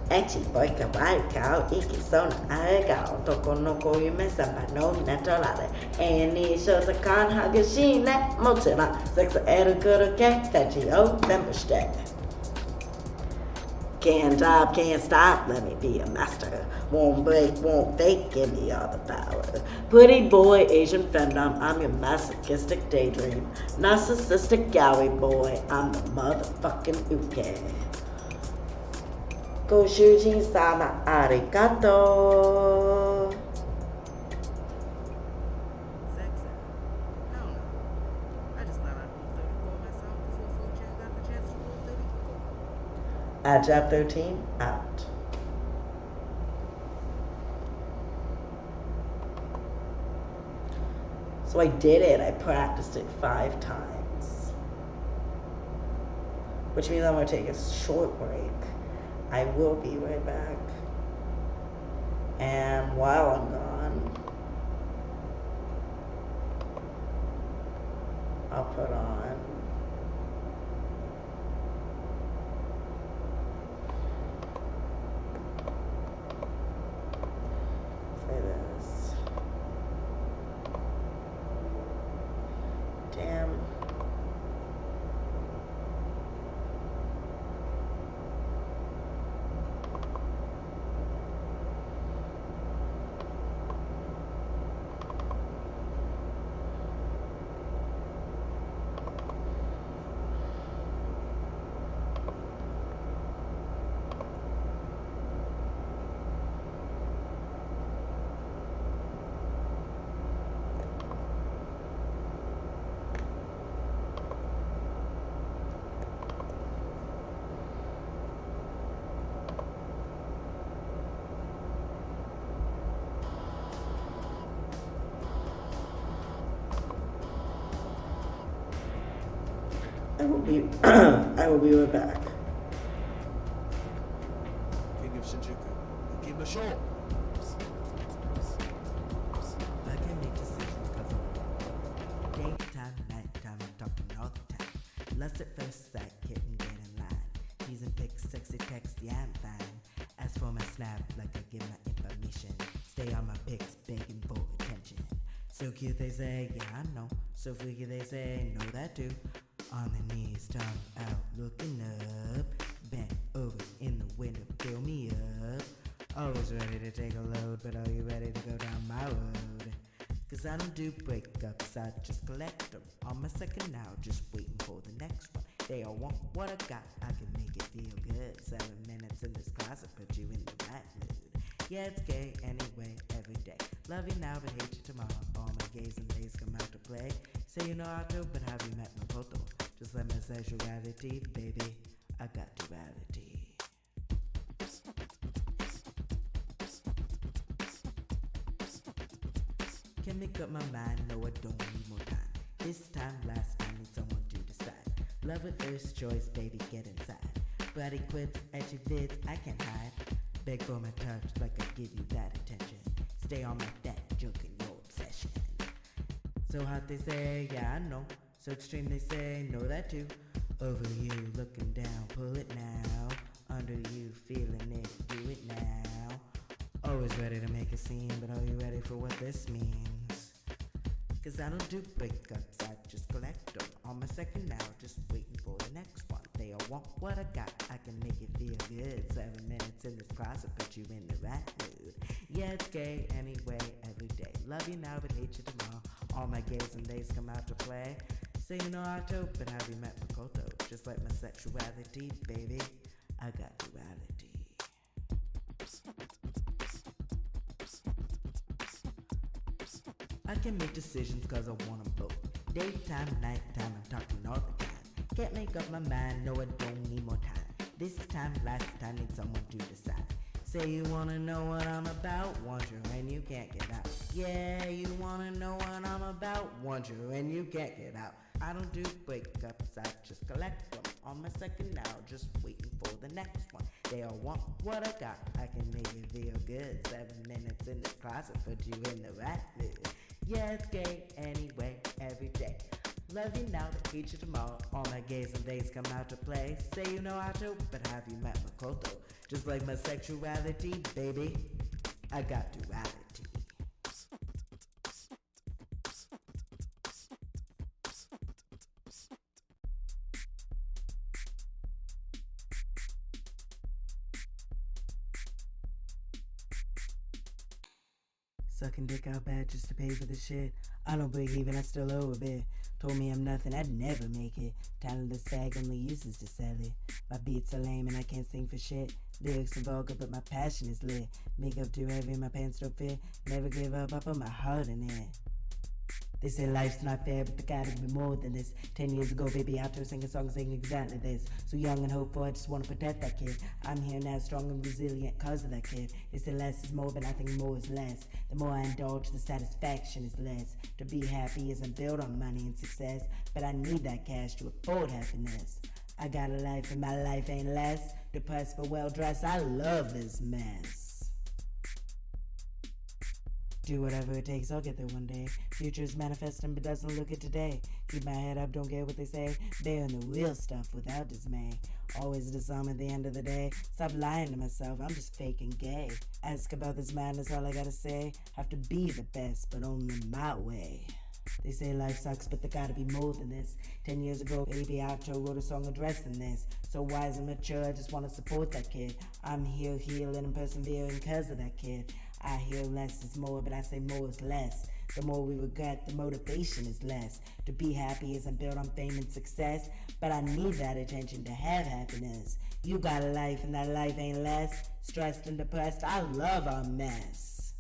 Echi boika waikao iki sona aegao toko no koyume samba no netorare. Any shows a con hagashine mochima. Sex eru kuruke fechi o tembushite. Can't stop, can't stop, let me be a master. Won't break, won't fake, give me all the power. Pretty boy, Asian femdom, I'm your masochistic daydream. Narcissistic gallery boy, I'm the motherfucking uke. Goshujin sama arigato.
Sex ed. Hell no. I just thought I'd roll 34 myself before 4chan got the chance to roll 34.
Ad Job 13, out. So I did it. I practiced it 5 times. Which means I'm going to take a short break. I will be right back. And while I'm gone, I'll put on say this. Damn. I will be right back.
King of Shinjuku, you came ashore.
I can make decisions because of daytime, nighttime, I'm talking all the time. Lust at first sight, couldn't get in line. Using pics, sexy text, yeah, I'm fine. As for my snap, like I give my information. Stay on my pics, begging for attention. So cute they say, yeah I know. So freaky they say, know that too. On their knees, tongue out, looking up. Bent over in the window, fill me up. Always ready to take a load, but are you ready to go down my road? Cause I don't do breakups, I just collect them. On my second now, just waiting for the next one. They all want what I got, I can make it feel good. 7 minutes in this class, I put you in the right mood. Yeah, it's gay anyway, every day. Love you now, but hate you tomorrow. All my gays and days come out to play. Say you know how to, but have you met my photo? Just let my sexuality, baby, I got duality. Can make up my mind, no I don't need more time. This time, last time, need someone to decide. Love at first choice, baby, get inside. Body quips, etchy vids, I can't hide. Beg for my touch like I give you that attention. Stay on my fat junk in your obsession. So hot they say, yeah I know. So extreme they say, know that too. Over you, looking down, pull it now. Under you, feeling it, do it now. Always ready to make a scene, but are you ready for what this means? Cause I don't do breakups, I just collect them. On my second now, just waiting for the next one. They all want what I got, I can make it feel good. 7 minutes in this class, I put you in the right mood. Yeah, it's gay anyway, every day. Love you now, but hate you tomorrow. All my gays and days come out to play. Say you know how to, but have you met Makoto? Just like my sexuality, baby, I got duality. I can make decisions cause I want them both. Daytime, nighttime, I'm talking all the time. Can't make up my mind, no I don't need more time. This time, last time, need someone to decide. Say you wanna know what I'm about, want you and you can't get out. Yeah, you wanna know what I'm about, want you and you can't get out. I don't do breakups, I just collect them. On my second now, just waiting for the next one. They all want what I got, I can make it feel good. 7 minutes in this class, I put you in the right mood. Yeah, it's gay anyway, every day. Love you now, but hate you tomorrow. All my gays and days come out to play. Say you know how to, but have you met Makoto? Just like my sexuality, baby, I got duality. Sucking dick out bad just to pay for the shit. I don't break even, I still owe a bit. Told me I'm nothing, I'd never make it. Talentless sag only uses to sell it. My beats are lame and I can't sing for shit. Lyrics are vulgar but my passion is lit. Makeup too heavy, my pants don't fit. Never give up, I put my heart in it. They say life's not fair, but there gotta be more than this. 10 years ago, baby, out there singing songs saying exactly this. So young and hopeful, I just wanna protect that kid. I'm here now, strong and resilient cause of that kid. They say less is more, but I think more is less. The more I indulge, the satisfaction is less. To be happy isn't built on money and success, but I need that cash to afford happiness. I got a life and my life ain't less. Depressed but well dressed, I love this mess. Do whatever it takes, I'll get there one day. Future's manifesting but doesn't look it today. Keep my head up, don't care what they say. Bearing the real stuff without dismay. Always the sum at the end of the day. Stop lying to myself, I'm just fake and gay. Ask about this madness, all I gotta say. Have to be the best, but only my way. They say life sucks, but there gotta be more than this. 10 years ago, baby Alto wrote a song addressing this. So wise and mature, I just wanna support that kid. I'm here, healing and persevering cause of that kid. I hear less is more, but I say more is less. The more we regret, the motivation is less. To be happy isn't built on fame and success, but I need that attention to have happiness. You got a life and that life ain't less. Stressed and depressed, I love our mess.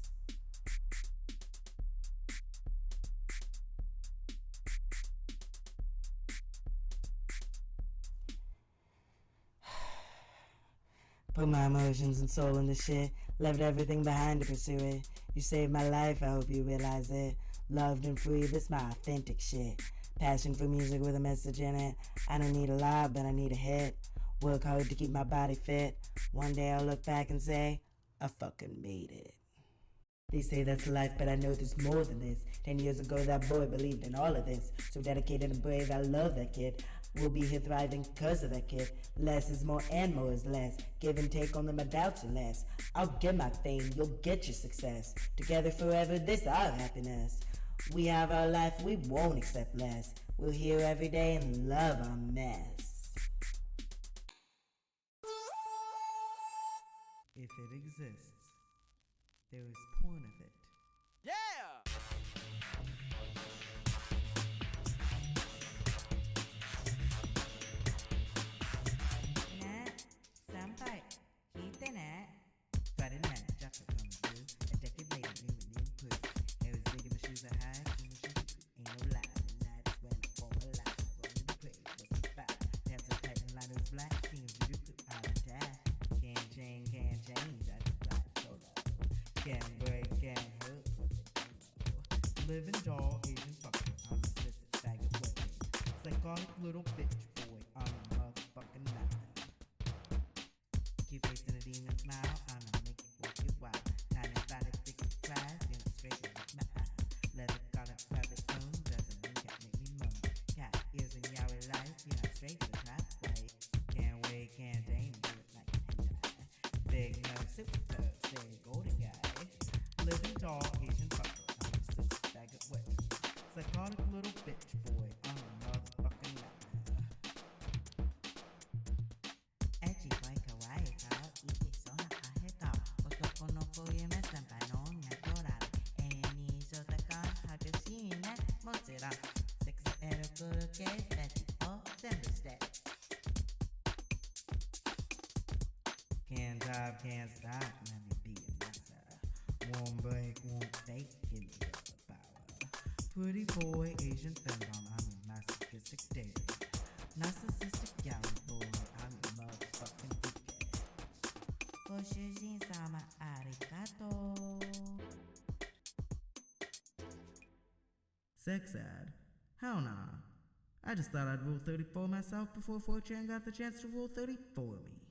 Put my emotions and soul in the shit. Left everything behind to pursue it. You saved my life, I hope you realize it. Loved and free, this my authentic shit. Passion for music with a message in it. I don't need a lot, but I need a hit. Work hard to keep my body fit. One day I'll look back and say, I fucking made it. They say that's life, but I know there's more than this. 10 years ago, that boy believed in all of this. So dedicated and brave, I love that kid. We'll be here thriving because of that kid. Less is more and more is less. Give and take, only my doubts are less. I'll get my fame, you'll get your success. Together forever, this our happiness. We have our life, we won't accept less. We're here every day and love our mess. If it exists, there is porn of it.
Yeah!
Nah, sampai kita nak pada nak cakap kamu a decade later new and improved. I was digging my shoes are high, in my shoes ain't no lie. The night is when I fall alive. Rolling the praise, what's the fact? Pants are tight and light as black. Seems you could out of that. Can't change, I just ride solo. Can't break, can't hurt. Living tall, Asian fucker. I'm a sister bag of working. Psychotic little bitch boy. I'm a motherfucking nine. Cute face and a demon smile. I'm gonna make it worth your while. Tiny body, thick fries. Get it straight with my eye. Leather collar, private phone. Doesn't mean can't make me moan. Cat ears and yaoi life. You're not straight to the top, right? Can't wait, can't aim. Do it like a hentai. Big nose, super tough. Say golden guy. Living tall, Asian fucker. I'm a sister bag of working. Psychotic little bitch boy. I'm a motherfucking nine. Echi boy kawaii kao iti sona ahekao. Otoko no koyeme senpai no natural. Eni shotakan hakushine mochiron. Sexy erokuru kei feti o zenbu shite. Can't drive, can't stop, let me be a master. Won't break, won't fake, give me all the power. Pretty boy, Asian femdom, I'm a masochistic dating. Narcissistic galley boy, I'm a motherfucking dickhead. Goshujin sama arigato. Sex ad? Hell nah. I just thought I'd rule 34 myself before 4chan got the chance to rule 30 for me.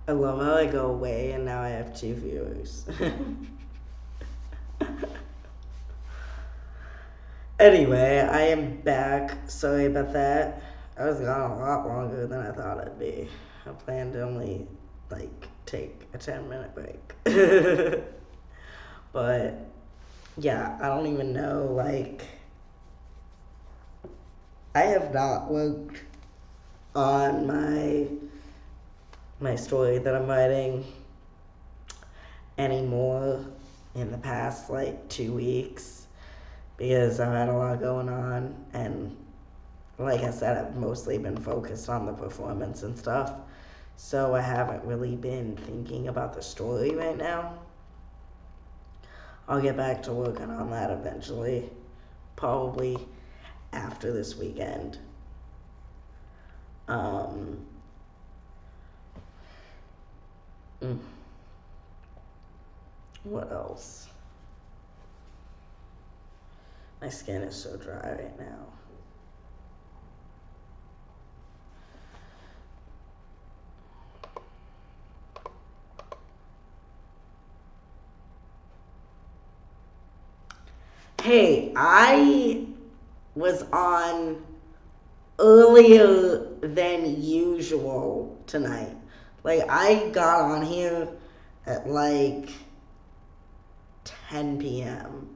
I love how I go away and now I have 2 viewers. Anyway, I am back. Sorry about that. I was gone a lot longer than I thought I'd be. I planned to only, take a 10-minute break. But, yeah, I don't even know, I have not worked on my story that I'm writing anymore in the past, 2 weeks. Because I've had a lot going on, and like I said, I've mostly been focused on the performance and stuff, so I haven't really been thinking about the story right now. I'll get back to working on that eventually, probably after this weekend. What else? My skin is so dry right now. Hey, I was on earlier than usual tonight. I got on here at 10 p.m.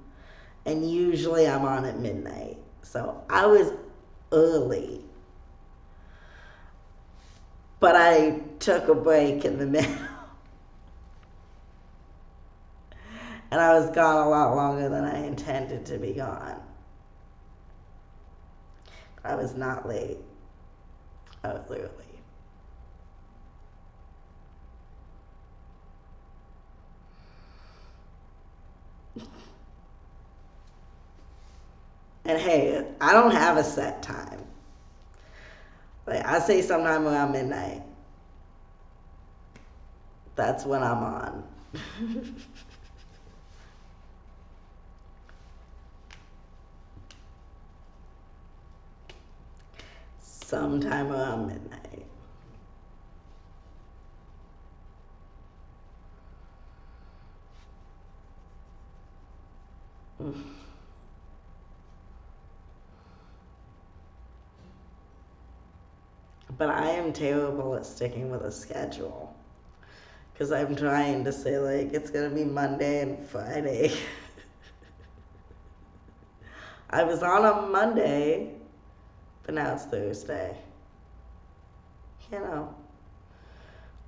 and usually I'm on at midnight. So I was early. But I took a break in the middle. And I was gone a lot longer than I intended to be gone. I was not late. I was early. And hey, I don't have a set time. I say sometime around midnight. That's when I'm on. Sometime around midnight. But I am terrible at sticking with a schedule. Because I'm trying to say, it's going to be Monday and Friday. I was on a Monday, but now it's Thursday. You know,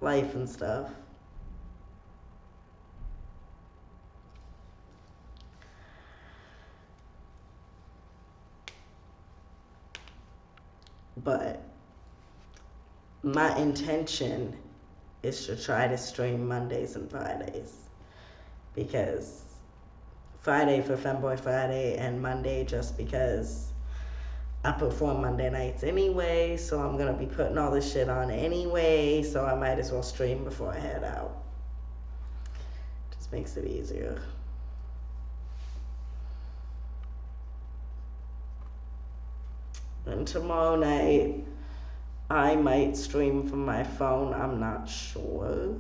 life and stuff. But my intention is to try to stream Mondays and Fridays. Because Friday for Femboy Friday and Monday just because I perform Monday nights anyway, so I'm going to be putting all this shit on anyway, so I might as well stream before I head out. Just makes it easier. And tomorrow night, I might stream from my phone. I'm not sure.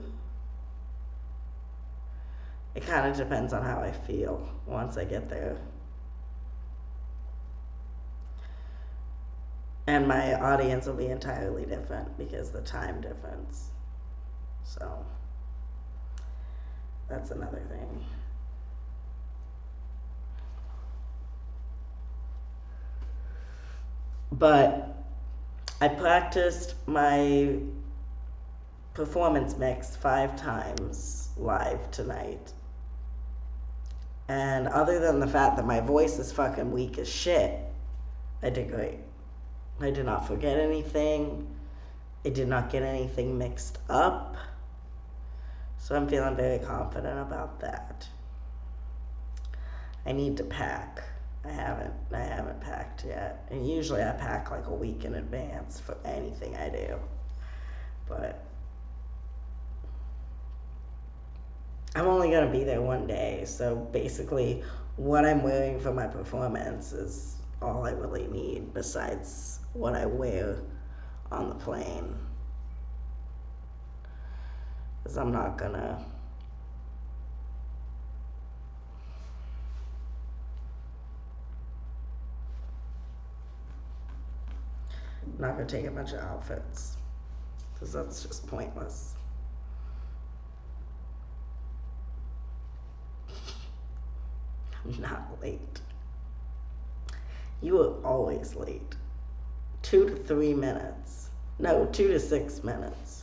It kind of depends on how I feel once I get there. And my audience will be entirely different because the time difference. So, that's another thing. But I practiced my performance mix 5 times live tonight. And other than the fact that my voice is fucking weak as shit, I did great. I did not forget anything. I did not get anything mixed up. So I'm feeling very confident about that. I need to pack. I haven't packed yet. And usually I pack a week in advance for anything I do. But I'm only going to be there one day, so basically what I'm wearing for my performance is all I really need besides what I wear on the plane. Because I'm not gonna take a bunch of outfits. Because that's just pointless. I'm not late. You are always late. 2 to 3 minutes. No, 2 to 6 minutes.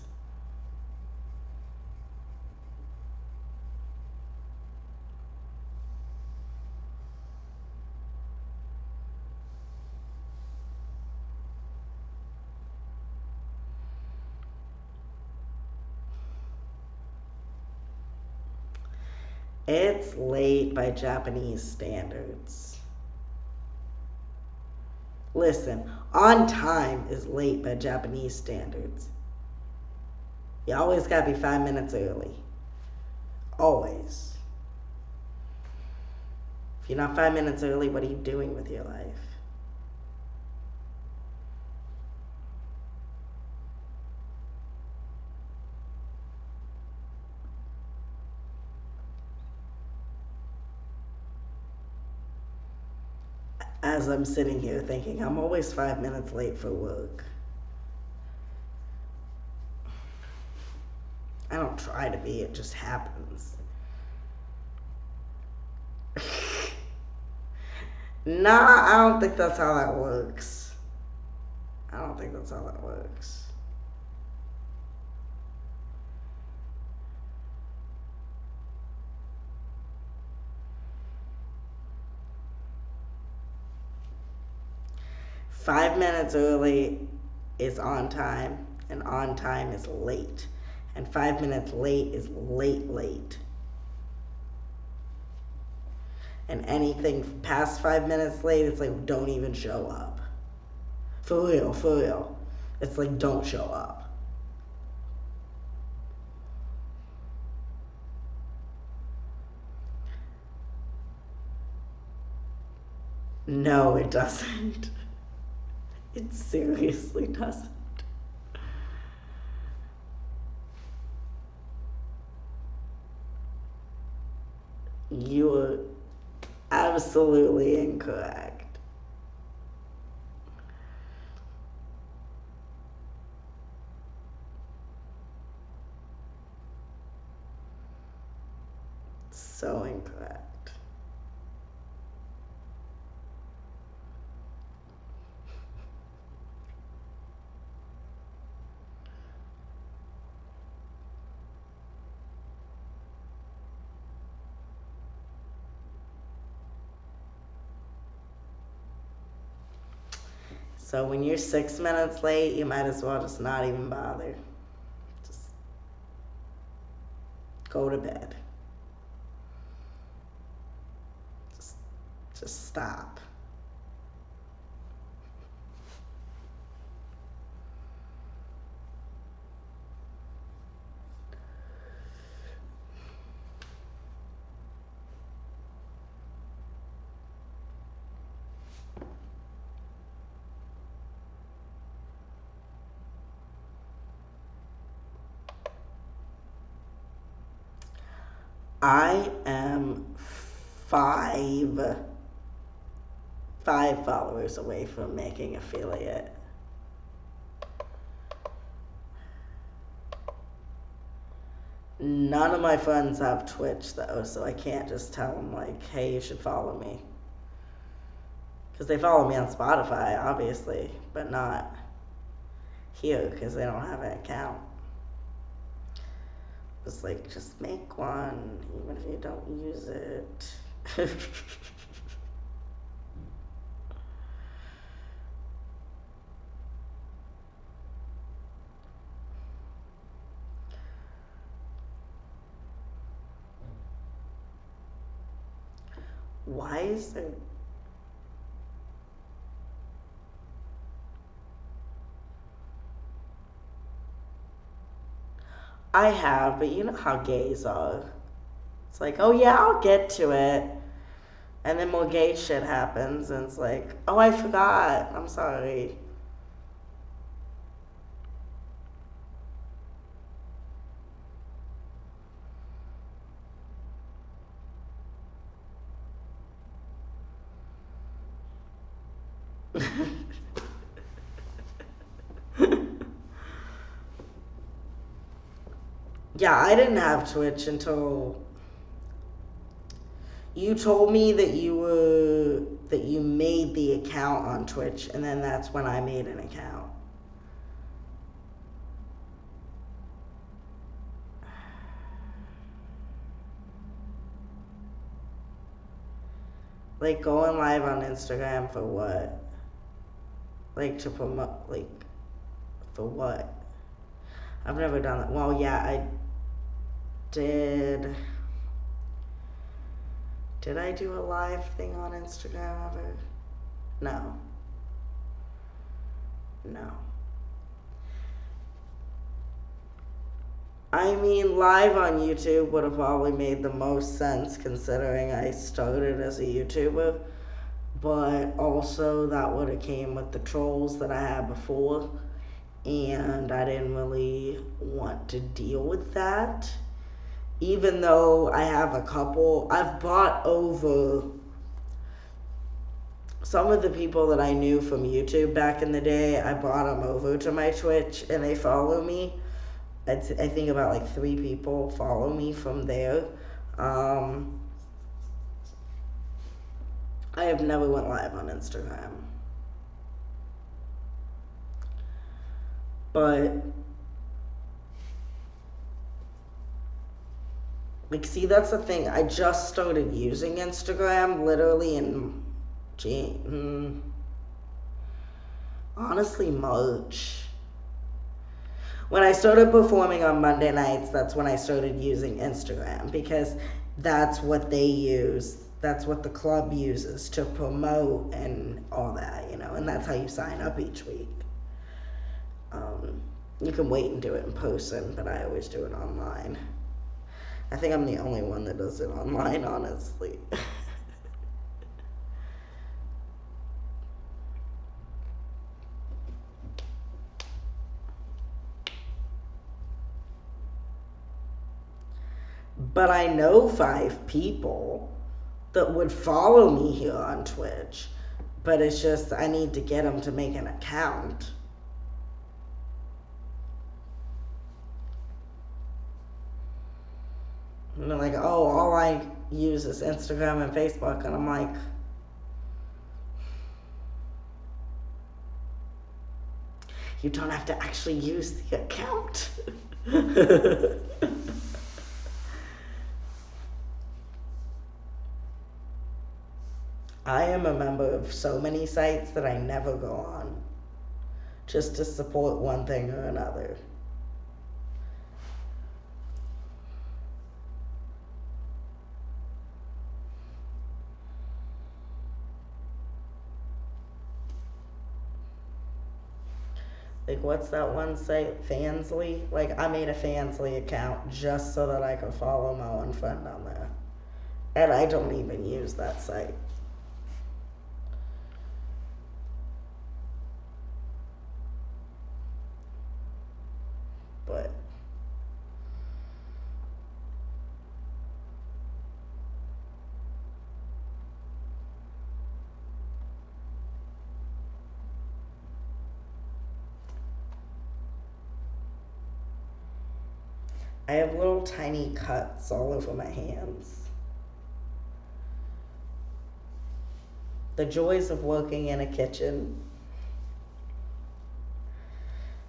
It's late by Japanese standards. Listen, on time is late by Japanese standards. You always gotta be 5 minutes early. Always. If you're not 5 minutes early, what are you doing with your life? As I'm sitting here thinking, I'm always 5 minutes late for work. I don't try to be, it just happens. Nah, I don't think that's how that works. I don't think that's how that works. Five minutes early is on time, and on time is late. And 5 minutes late is late. And anything past 5 minutes late, it's like, don't even show up. For real. It's like, don't show up. No, it doesn't. It seriously doesn't. You're absolutely incorrect. So incorrect. So when you're 6 minutes late, you might as well just not even bother. Just go to bed. Just stop. I am five followers away from making affiliate. None of my friends have Twitch though, so I can't just tell them like, hey, you should follow me. Because they follow me on Spotify, obviously, but not here because they don't have an account. It's like, just make one, even if you don't use it. Why is there... I have, but you know how gays are. It's like, oh yeah, I'll get to it. And then more gay shit happens, and it's like, oh, I forgot. I'm sorry. Yeah, I didn't have Twitch until you told me that you made the account on Twitch, and then that's when I made an account. Like going live on Instagram for what? Like to promote, like for what? I've never done that. Well, yeah, I did. Did I do a live thing on Instagram ever? No. No. I mean, live on YouTube would have probably made the most sense considering I started as a YouTuber, but also that would have came with the trolls that I had before, and I didn't really want to deal with that. Even though I have a couple, I've brought over some of the people that I knew from YouTube back in the day. I brought them over to my Twitch and they follow me. I think about like 3 people follow me from there. I have never went live on Instagram. But like, see, that's the thing. I just started using Instagram literally in honestly March. When I started performing on Monday nights, that's when I started using Instagram, because that's what they use. That's what the club uses to promote and all that, you know, and that's how you sign up each week. You can wait and do it in person, but I always do it online. I think I'm the only one that does it online, honestly. But I know 5 people that would follow me here on Twitch, but it's just I need to get them to make an account. And they're like, oh, all I use is Instagram and Facebook. And I'm like, you don't have to actually use the account. I am a member of so many sites that I never go on, just to support one thing or another. Like, what's that one site? Fansly? Like, I made a Fansly account just so that I could follow my one friend on there. And I don't even use that site. But I have little tiny cuts all over my hands. The joys of working in a kitchen.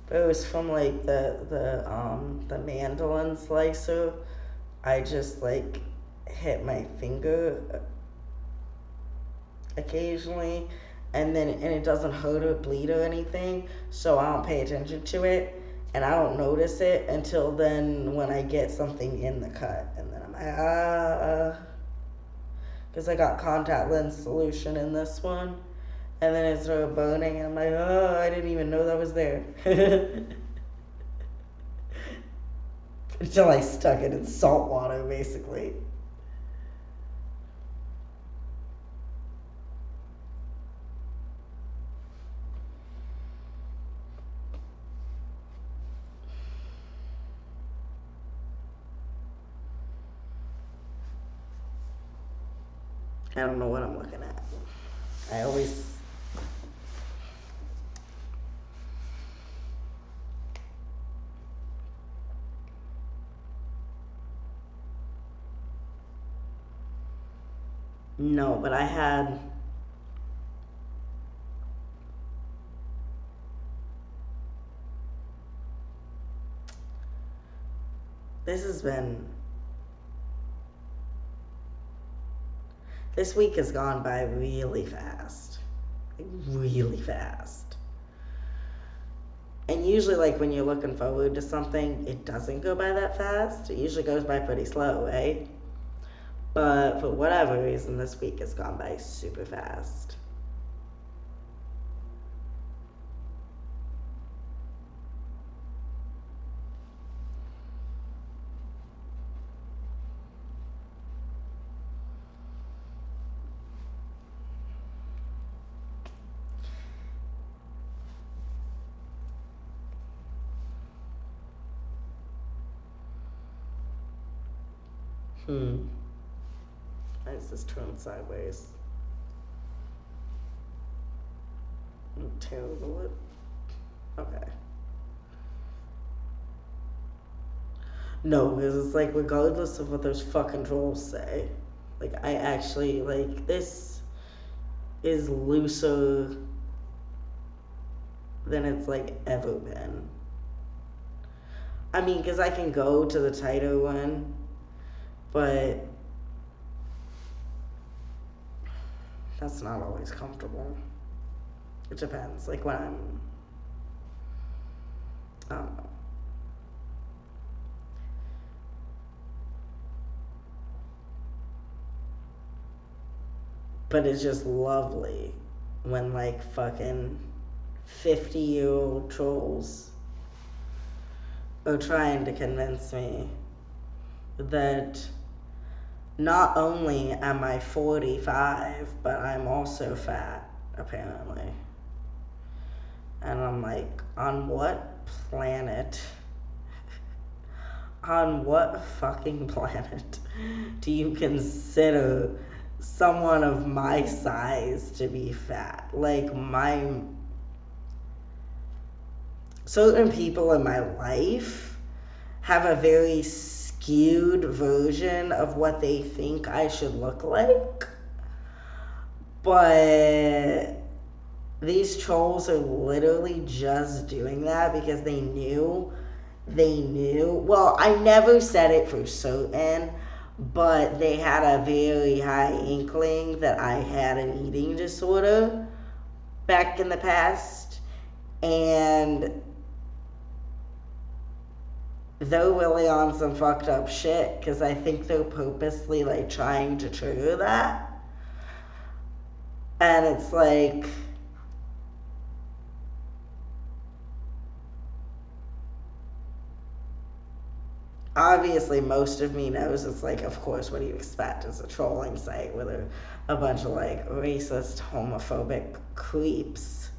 But it was from like the mandolin slicer. I just like hit my finger occasionally, and it doesn't hurt or bleed or anything, so I don't pay attention to it, and I don't notice it until then when I get something in the cut, and then I'm like, because I got contact lens solution in this one, and then it started burning, and I'm like, oh, I didn't even know that was there. Until I stuck it in salt water, basically. I don't know what I'm looking at. I always No, but I had. This has been. This week has gone by really fast. Like, really fast. And usually, like, when you're looking forward to something, it doesn't go by that fast. It usually goes by pretty slow, right? But for whatever reason, this week has gone by super fast. Why is this turned sideways? Terrible it. Okay. No, because it's like, regardless of what those fucking trolls say, like, I actually, like, this is looser than it's, like, ever been. I mean, because I can go to the tighter one, but that's not always comfortable. It depends. Like, when I don't know. But it's just lovely when, like, fucking 50-year-old trolls are trying to convince me that not only am I 45, but I'm also fat, apparently. And I'm like, on what planet? On what fucking planet do you consider someone of my size to be fat? Like, certain people in my life have a very skewed version of what they think I should look like. But these trolls are literally just doing that because they knew. Well, I never said it for certain, but they had a very high inkling that I had an eating disorder back in the past. And they're really on some fucked up shit because I think they're purposely, like, trying to trigger that. And it's like, obviously most of me knows it's like, of course, what do you expect? It's a trolling site with a bunch of, like, racist, homophobic creeps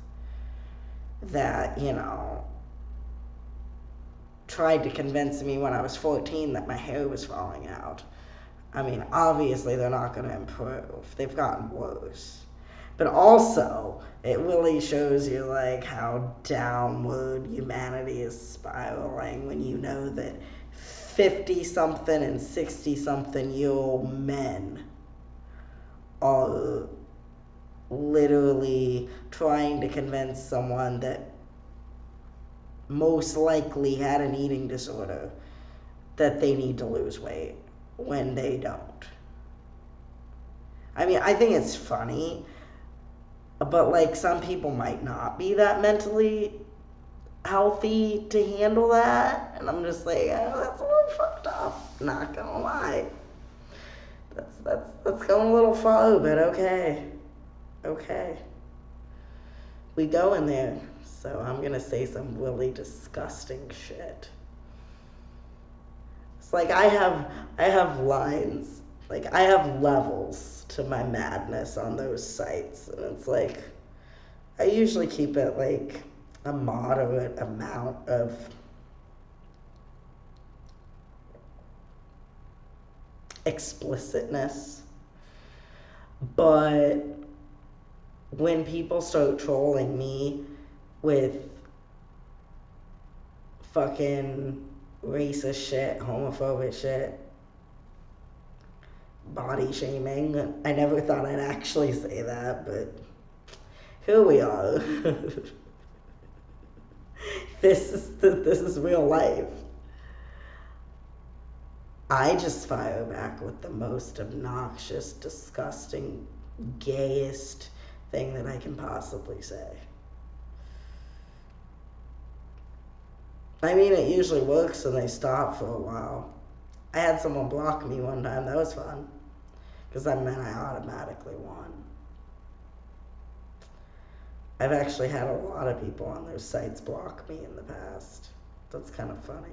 that, you know, tried to convince me when I was 14 that my hair was falling out. I mean, obviously they're not going to improve. They've gotten worse. But also, it really shows you, like, how downward humanity is spiraling when you know that 50-something and 60-something-year-old men are literally trying to convince someone that most likely had an eating disorder that they need to lose weight when they don't. I mean, I think it's funny, but, like, some people might not be that mentally healthy to handle that, and I'm just like, oh, that's a little fucked up, not gonna lie. That's going a little far, but okay. We go in there, so I'm gonna say some really disgusting shit. It's like I have lines, like, I have levels to my madness on those sites, and it's like, I usually keep it, like, a moderate amount of explicitness. But when people start trolling me with fucking racist shit, homophobic shit, body shaming. I never thought I'd actually say that, but here we are. This is real life. I just fire back with the most obnoxious, disgusting, gayest thing that I can possibly say. I mean, it usually works and they stop for a while. I had someone block me one time. That was fun. Because that meant I automatically won. I've actually had a lot of people on those sites block me in the past. That's kind of funny.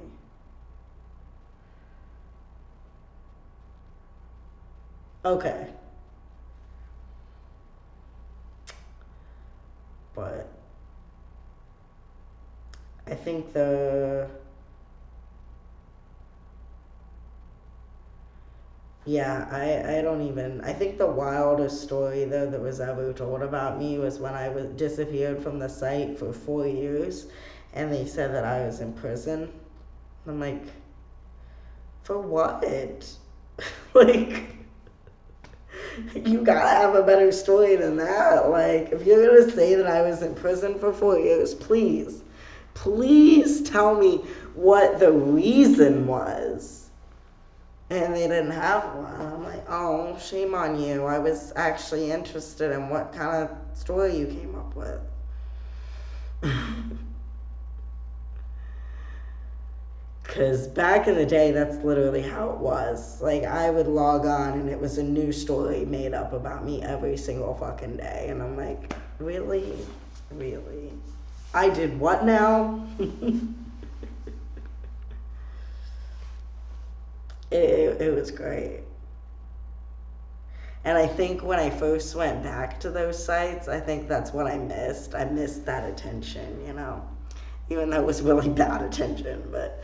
Okay. But I think I don't even, I think the wildest story though that was ever told about me was when I was disappeared from the site for 4 years and they said that I was in prison. I'm like, for what? Like, you gotta have a better story than that. Like, if you're gonna say that I was in prison for 4 years, please tell me what the reason was. And they didn't have one. I'm like, oh, shame on you. I was actually interested in what kind of story you came up with. Because back in the day, that's literally how it was. Like, I would log on and it was a new story made up about me every single fucking day. And I'm like, really? Really? I did what now? It was great. And I think when I first went back to those sites, I think that's what I missed. I missed that attention, you know? Even though it was really bad attention, but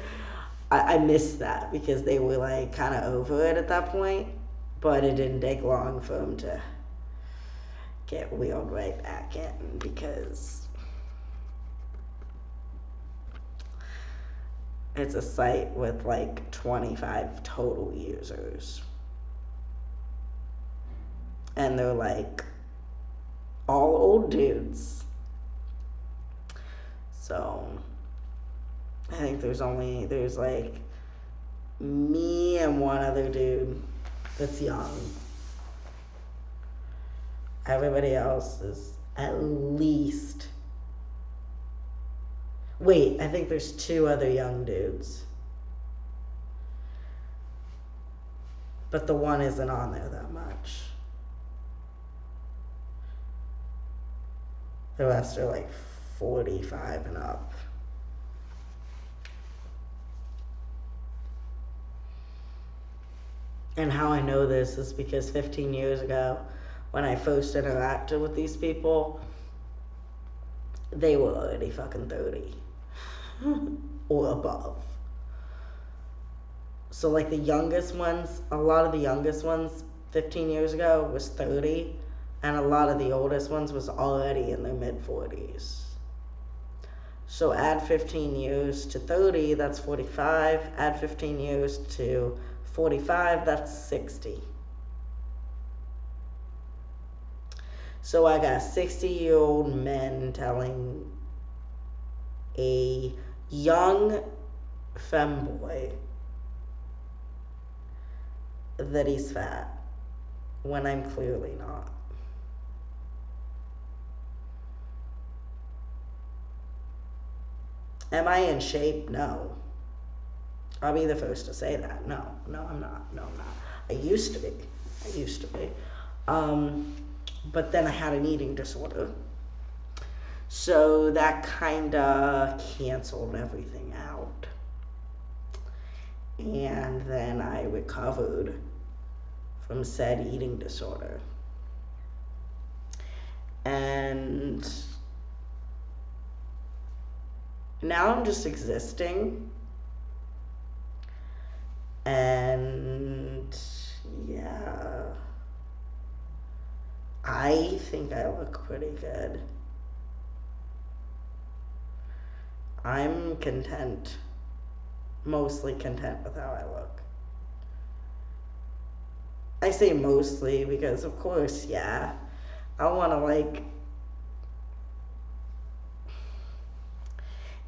I missed that because they were like kind of over it at that point. But it didn't take long for them to get wheeled right back in because it's a site with like 25 total users. And they're like all old dudes. So I think there's like me and one other dude that's young. Everybody else is at least, wait, I think there's 2 other young dudes. But the one isn't on there that much. The rest are like 45 and up. And how I know this is because 15 years ago, when I first interacted with these people, they were already fucking 30 or above. So like the youngest ones, a lot of the youngest ones 15 years ago was 30, and a lot of the oldest ones was already in their mid-40s. So add 15 years to 30, that's 45. Add 15 years to 45, that's 60. So I got 60-year-old men telling a young femboy that he's fat when I'm clearly not. Am I in shape? No. I'll be the first to say that. No, I'm not. I used to be. But then I had an eating disorder. So that kind of canceled everything out. And then I recovered from said eating disorder. And now I'm just existing. And yeah, I think I look pretty good. I'm content, mostly content with how I look. I say mostly because, of course, yeah, I want to, like,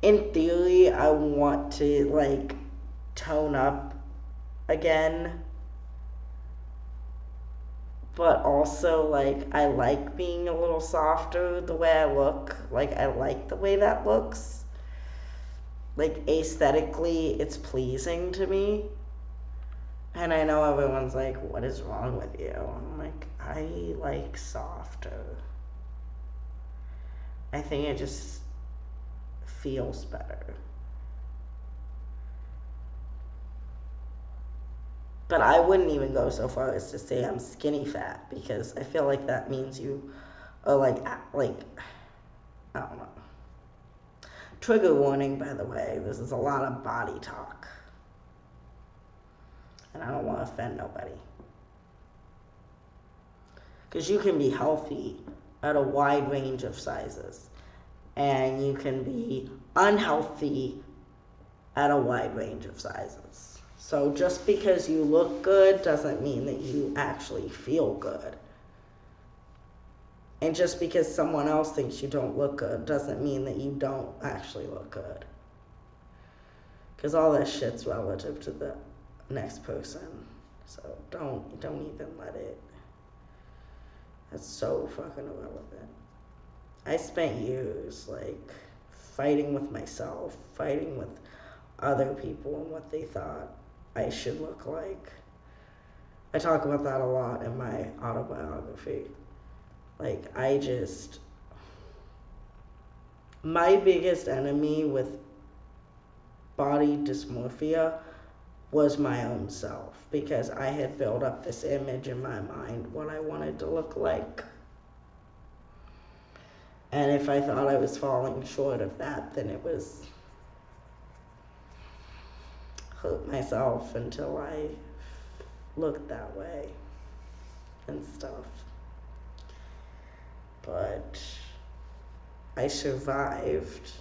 in theory, I want to, like, tone up again. But also, like, I like being a little softer the way I look. Like, I like the way that looks. Like, aesthetically, it's pleasing to me. And I know everyone's like, what is wrong with you? I'm like, I like softer. I think it just feels better. But I wouldn't even go so far as to say I'm skinny fat, because I feel like that means you are like, I don't know. Trigger warning, by the way, this is a lot of body talk. And I don't want to offend nobody. Because you can be healthy at a wide range of sizes. And you can be unhealthy at a wide range of sizes. So just because you look good doesn't mean that you actually feel good. And just because someone else thinks you don't look good doesn't mean that you don't actually look good. Because all that shit's relative to the next person. So don't even let it. That's so fucking irrelevant. I spent years, like, fighting with myself, fighting with other people and what they thought I should look like. I talk about that a lot in my autobiography. Like, my biggest enemy with body dysmorphia was my own self, because I had built up this image in my mind what I wanted to look like. And if I thought I was falling short of that, then it was hurt myself until I looked that way and stuff. But I survived,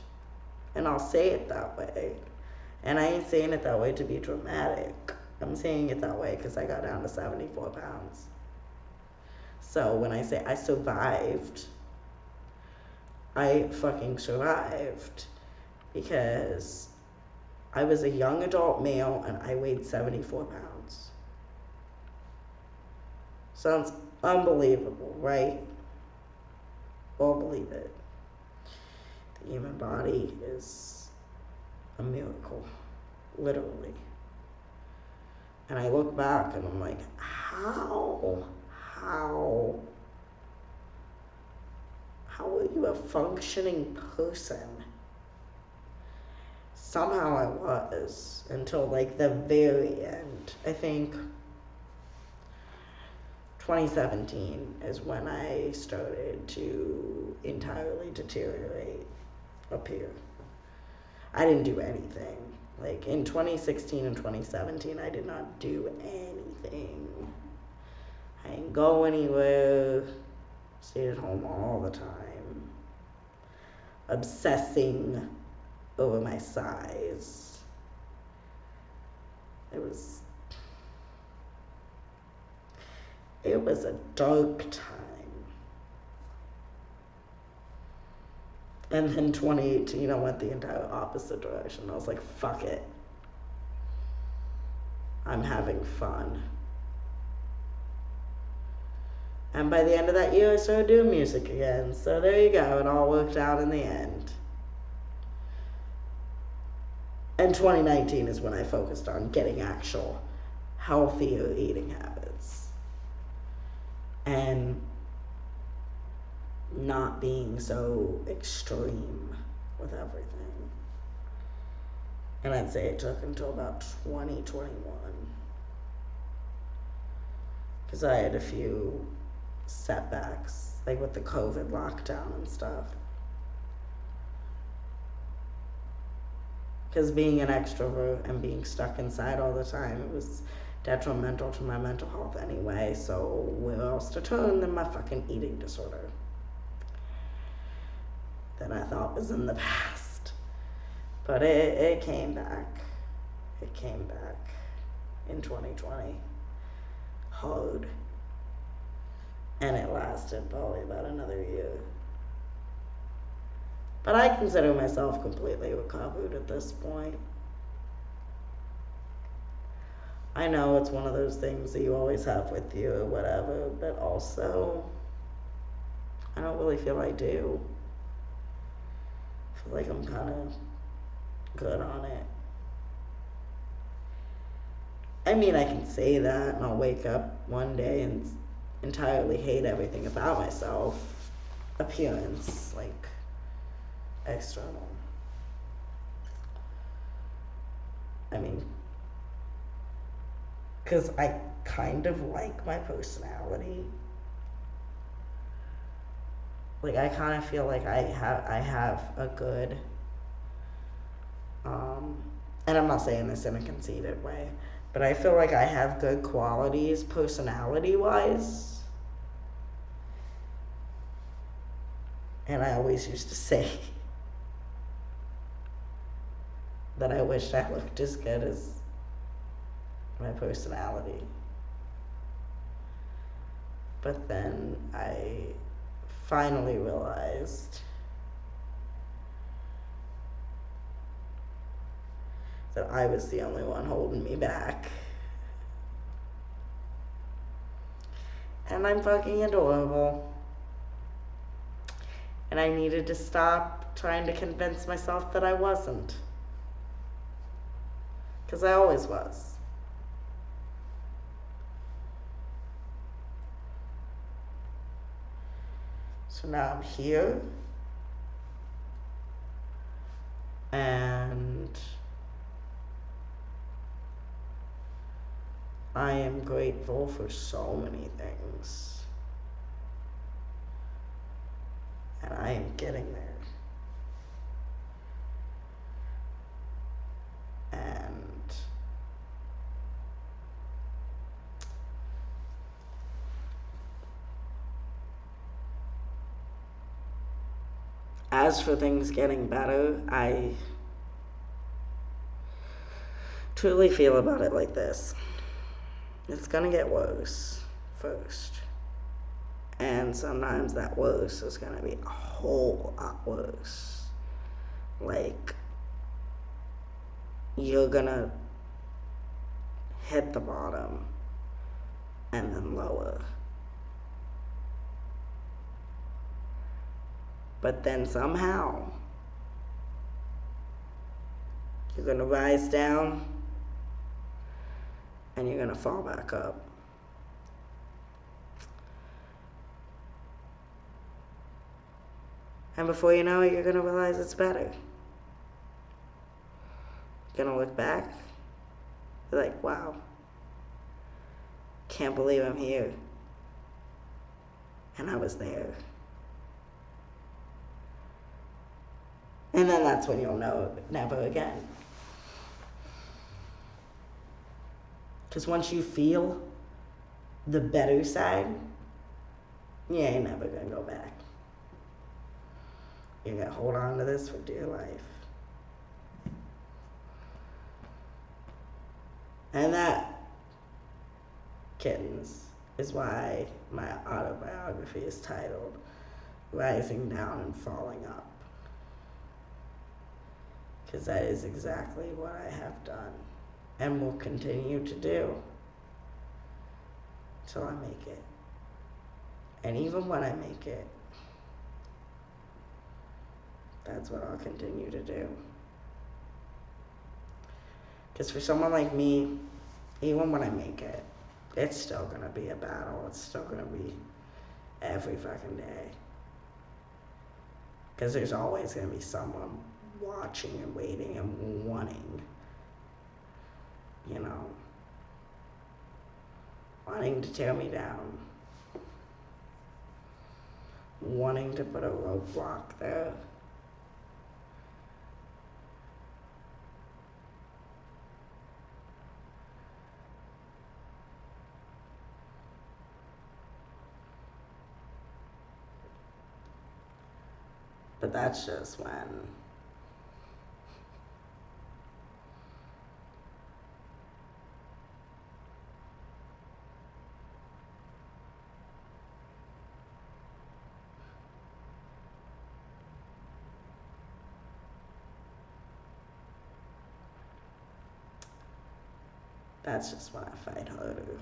and I'll say it that way. And I ain't saying it that way to be dramatic. I'm saying it that way because I got down to 74 pounds. So when I say I survived, I fucking survived, because I was a young adult male and I weighed 74 pounds. Sounds unbelievable, right? All believe it. The human body is a miracle, literally. And I look back and I'm like, how are you a functioning person? Somehow I was, until like the very end. I think 2017 is when I started to entirely deteriorate up here. I didn't do anything. Like, in 2016 and 2017, I did not do anything. I didn't go anywhere. Stayed at home all the time. Obsessing over my size. It was a dark time. And then 2018, I went the entire opposite direction. I was like, fuck it. I'm having fun. And by the end of that year, I started doing music again. So there you go. It all worked out in the end. And 2019 is when I focused on getting actual healthier eating habits. And not being so extreme with everything. And I'd say it took until about 2021. Because I had a few setbacks, like with the COVID lockdown and stuff. Because being an extrovert and being stuck inside all the time, it was detrimental to my mental health anyway. So where else to turn than my fucking eating disorder that I thought was in the past. But it came back. It came back in 2020. hard. And it lasted probably about another year. But I consider myself completely recovered at this point. I know it's one of those things that you always have with you or whatever, but also, I don't really feel I do. I feel like I'm kind of good on it. I mean, I can say that and I'll wake up one day and entirely hate everything about myself. Appearance, like external. I mean, because I kind of like my personality. Like, I kind of feel like I have a good, and I'm not saying this in a conceited way, but I feel like I have good qualities personality-wise. And I always used to say that I wished I looked as good as my personality. But then I finally realized that I was the only one holding me back. And I'm fucking adorable. And I needed to stop trying to convince myself that I wasn't. Because I always was. So now I'm here. And I am grateful for so many things. And I am getting there. And as for things getting better, I truly feel about it like this. It's gonna get worse first. And sometimes that worse is gonna be a whole lot worse. Like, you're gonna hit the bottom and then lower. But then somehow, you're gonna rise down and you're gonna fall back up. And before you know it, you're gonna realize it's better. You're gonna look back, you're like, wow, can't believe I'm here. And I was there. And then that's when you'll know never again. Because once you feel the better side, you ain't never gonna go back. You're gonna hold on to this for dear life. And that, kittens, is why my autobiography is titled Rising Down and Falling Up. Because that is exactly what I have done and will continue to do till I make it. And even when I make it, that's what I'll continue to do. Because for someone like me, even when I make it, it's still gonna be a battle. It's still gonna be every fucking day. Because there's always gonna be someone watching and waiting and wanting, wanting to tear me down, wanting to put a roadblock there. But that's just when That's just when I fight harder.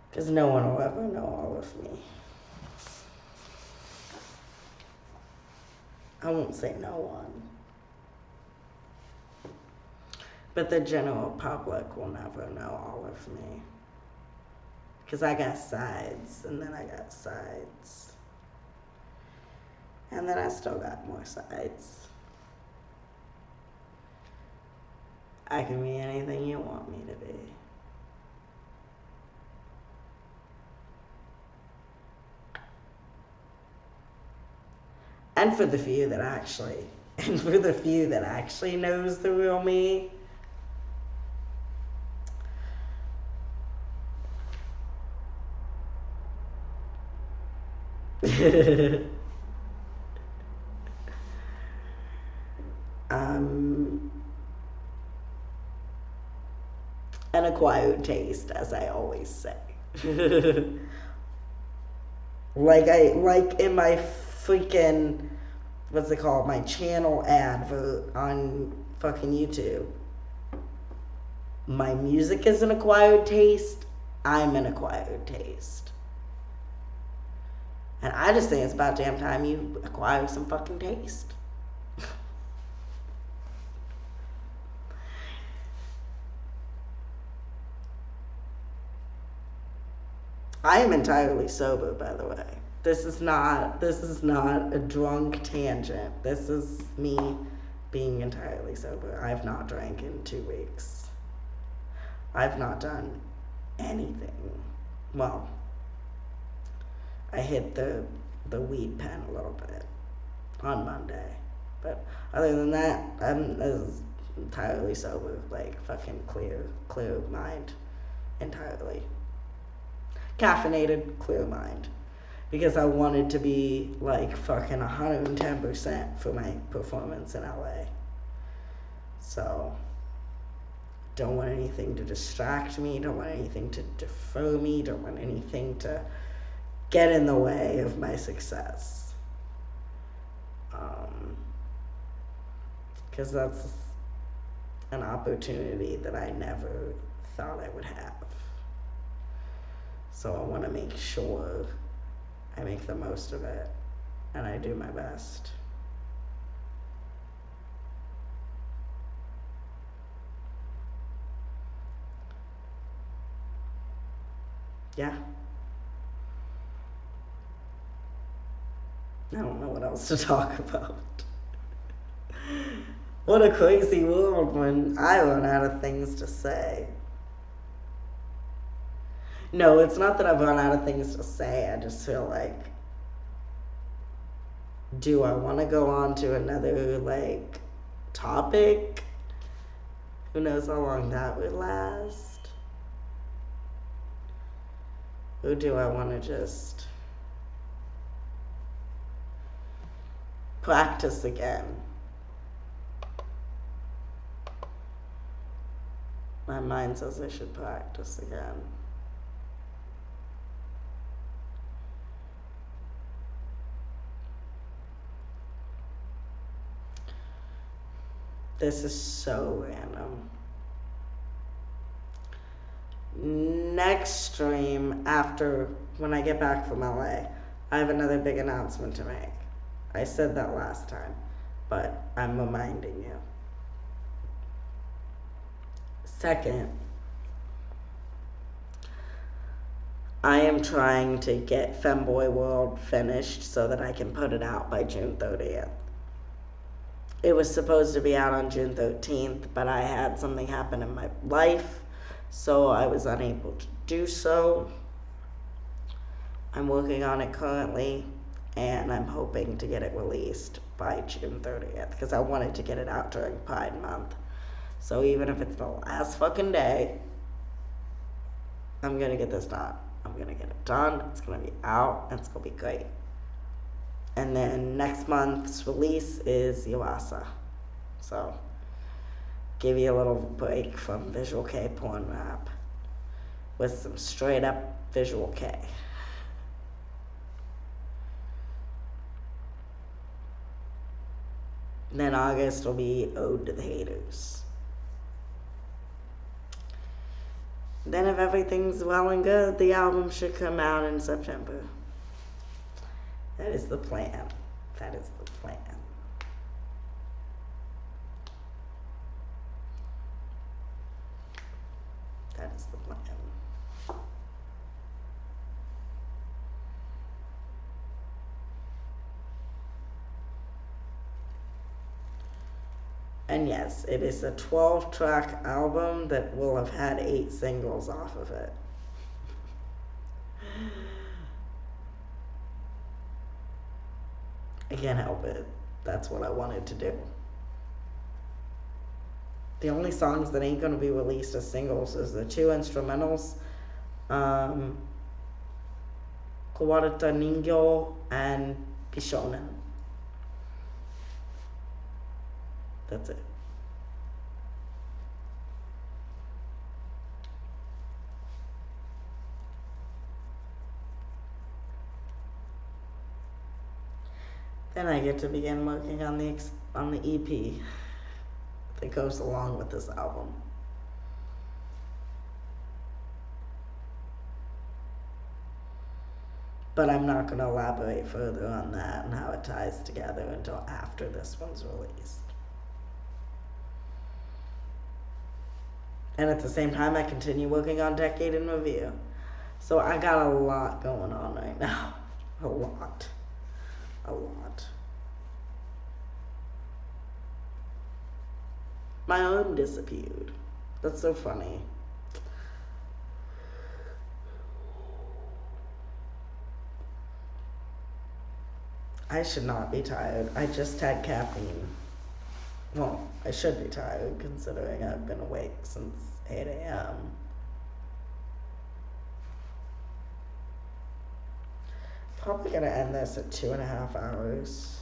Because no one will ever know all of me. I won't say no one. But the general public will never know all of me. Because I got sides, and then I got sides. And then I still got more sides. I can be anything you want me to be. And for the few that actually knows the real me, an acquired taste, as I always say. like in my freaking, what's it called, my channel advert on fucking YouTube. My music is an acquired taste. I'm an acquired taste. And I just think it's about damn time you acquire some fucking taste. I am entirely sober, by the way. This is not a drunk tangent. This is me being entirely sober. I've not drank in 2 weeks. I've not done anything. Well, I hit the weed pen a little bit on Monday. But other than that, I'm entirely sober. Like, fucking clear mind. Entirely. Caffeinated, clear mind. Because I wanted to be like fucking 110% for my performance in LA. So, don't want anything to distract me, don't want anything to defer me, don't want anything to get in the way of my success. Because that's an opportunity that I never thought I would have. So I want to make sure I make the most of it, and I do my best. Yeah. I don't know what else to talk about. What a crazy world when I run out of things to say. No, it's not that I've run out of things to say. I just feel like, do I want to go on to another, like, topic? Who knows how long that would last? Or do I want to just practice again? My mind says I should practice again. This is so random. Next stream, after when I get back from LA, I have another big announcement to make. I said that last time, but I'm reminding you. Second, I am trying to get Femboy World finished so that I can put it out by June 30th. It was supposed to be out on June 13th, but I had something happen in my life, so I was unable to do so. I'm working on it currently, and I'm hoping to get it released by June 30th, because I wanted to get it out during Pride Month. So even if it's the last fucking day, I'm gonna get this done. I'm gonna get it done, it's gonna be out, and it's gonna be great. And then next month's release is Yuasa. So, give you a little break from Visual K Porn Rap. with some straight up Visual K. And then August will be Ode to the Haters. Then if everything's well and good, the album should come out in September. That is the plan. That is the plan. That is the plan. And yes, it is a 12-track album that will have had 8 singles off of it. I can't help it. That's what I wanted to do. The only songs that ain't going to be released as singles is the 2 instrumentals, Kuwarata Ningyo and Pishonen. That's it. Then I get to begin working on the EP that goes along with this album. But I'm not going to elaborate further on that and how it ties together until after this one's released. And at the same time, I continue working on Decade in Review. So I got a lot going on right now. A lot. My arm disappeared. That's so funny. I should not be tired. I just had caffeine. Well, I should be tired considering I've been awake since 8 a.m. Probably gonna end this at 2.5 hours.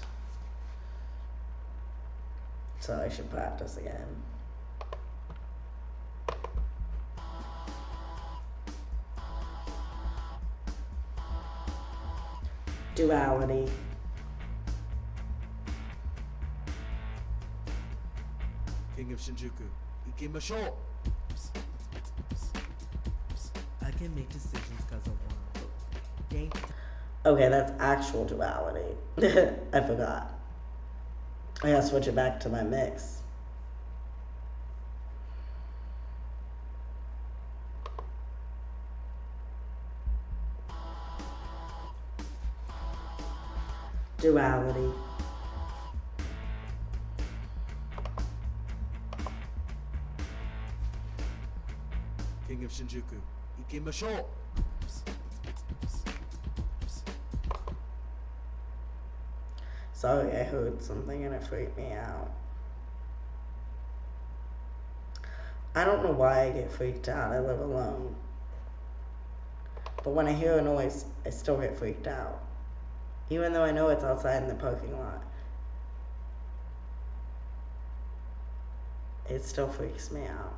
So I should practice again. Duality.
King of Shinjuku, Ikimashou.
I can make decisions because I want to. Date.
Okay, that's actual duality. I forgot. I gotta switch it back to my mix. Duality.
King of Shinjuku, Ikimashou.
Sorry, I heard something and it freaked me out. I don't know why I get freaked out. I live alone. But when I hear a noise, I still get freaked out. Even though I know it's outside in the parking lot. It still freaks me out.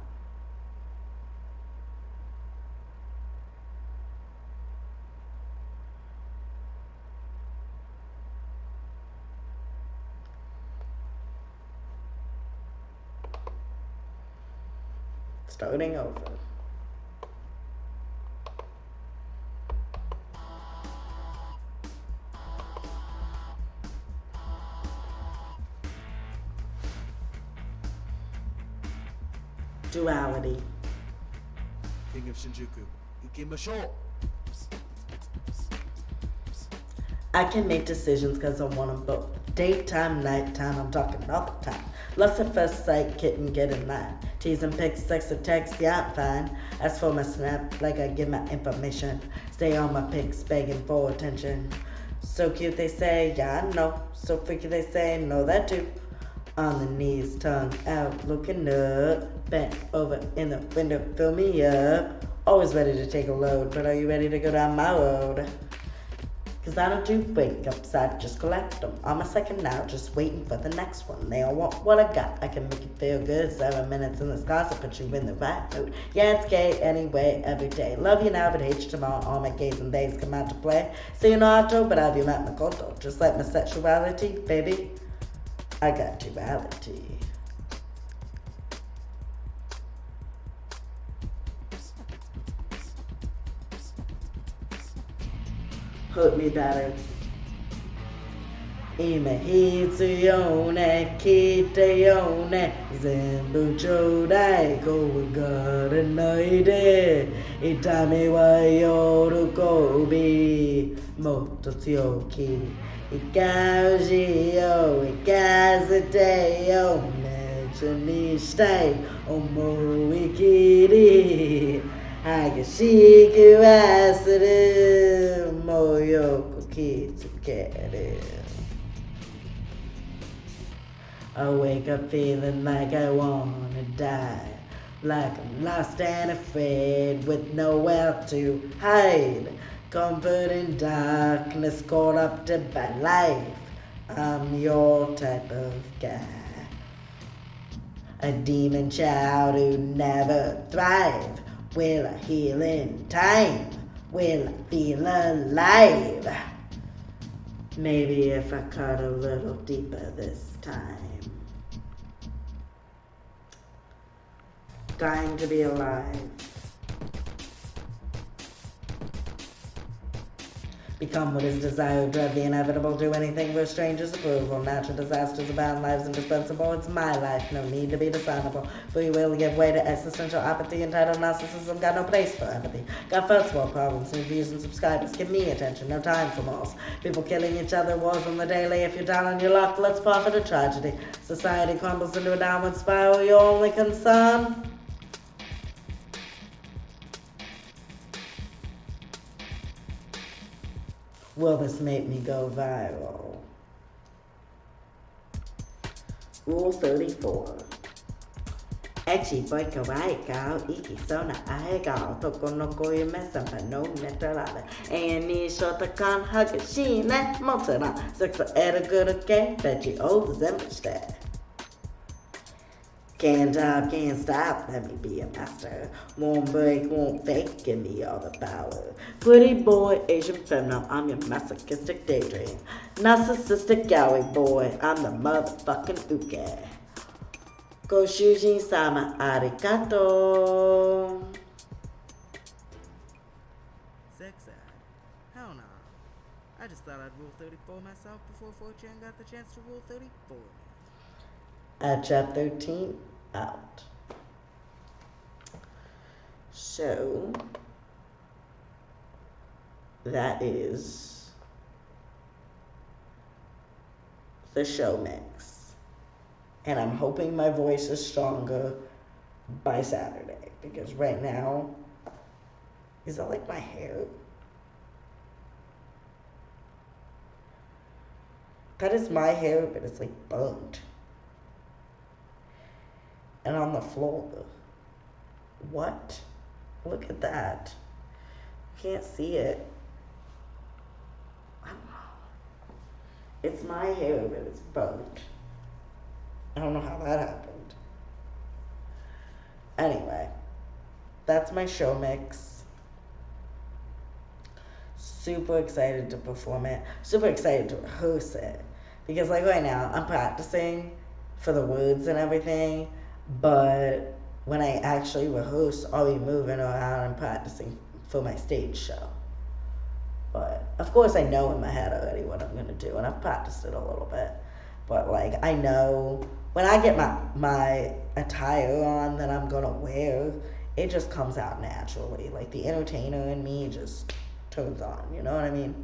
Starting over. Duality.
King of Shinjuku, Ikimashou.
I can make decisions because I want them both. Daytime, nighttime, I'm talking all the time. Lust at first sight, kitten, get in line. Teasing pics, sex and text, yeah, I'm fine. As for my snap, like I give my information. Stay on my pics, begging for attention. So cute they say, yeah, I know. So freaky they say, know that too. On the knees, tongue out, looking up. Bent over in the window, fill me up. Always ready to take a load, but are you ready to go down my road? Cause I don't do breakups, I just collect them. I'm a second now, just waiting for the next one. They all want what I got, I can make you feel good. 7 minutes in this class, I'll put you in the right mood. Yeah, it's gay anyway, every day. Love you now, but hate you tomorrow. All my gays and days come out to play. See you in October, but have you met my koto? Just like my sexuality, baby, I got duality. Put me better. Imaginazione, chiedione, Zenbu chodai, go noide, itami wa yoru kobi, moto tsuyoki, ikaujio, ikazuteo, mechonishite, omo ikiri, hagashiku asuru, moyoku kitsukeru. I wake up feeling like I wanna die, like I'm lost and afraid with nowhere to hide. Comfort in darkness, corrupted by life. I'm your type of guy. A demon child who never thrive. Will I heal in time? Will I feel alive? Maybe if I cut a little deeper this time. Dying to be alive. Become what is desired, dread the inevitable, do anything for a stranger's approval. Natural disasters abound, lives indispensable. It's my life, no need to be dishonorable. Free will give way to existential apathy. Entitled narcissism, got no place for empathy. Got first world problems, new views and subscribers. Give me attention, no time for malls. People killing each other, wars on the daily. If you're down on your luck, let's profit a tragedy. Society crumbles into a downward spiral, your only concern? Will this make me go viral? Rule 34. Echi boika waika, iki sona aega, toko no koi mesamba no netarada. Ani shota kan hagashine, motara, sexa era good okay, veggie old zemster. Can't stop, let me be a master. Won't break, won't fake, give me all the power. Pretty boy, Asian feminine, I'm your masochistic daydream. Narcissistic gallery boy, I'm the motherfucking uke. Go Shujin sama arigato.
Sex ad? Hell no. I just thought I'd rule 34 myself before 4chan got the chance to rule 34.
At chapter 13, out. So, that is the show mix. And I'm hoping my voice is stronger by Saturday. Because right now, is that like my hair? That is my hair, but it's like burnt. And on the floor. What? Look at that. Can't see it. I don't know. It's my hair, but it's burnt. I don't know how that happened. Anyway, that's my show mix. Super excited to perform it. Super excited to rehearse it. Because like right now, I'm practicing for the words and everything. But when I actually rehearse, I'll be moving around and practicing for my stage show. But of course I know in my head already what I'm gonna do, and I've practiced it a little bit. But like I know when I get my attire on that I'm gonna wear, it just comes out naturally. Like the entertainer in me just turns on, you know what I mean?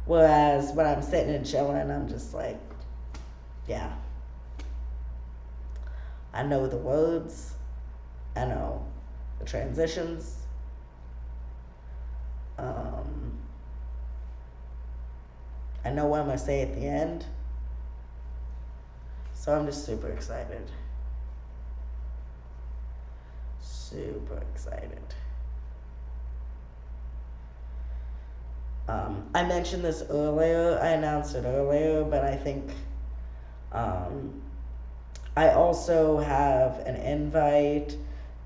Whereas when I'm sitting and chilling, I'm just like, yeah. I know the words, I know the transitions, I know what I'm going to say at the end, so I'm just super excited. Super excited. I mentioned this earlier, I announced it earlier, but I think I also have an invite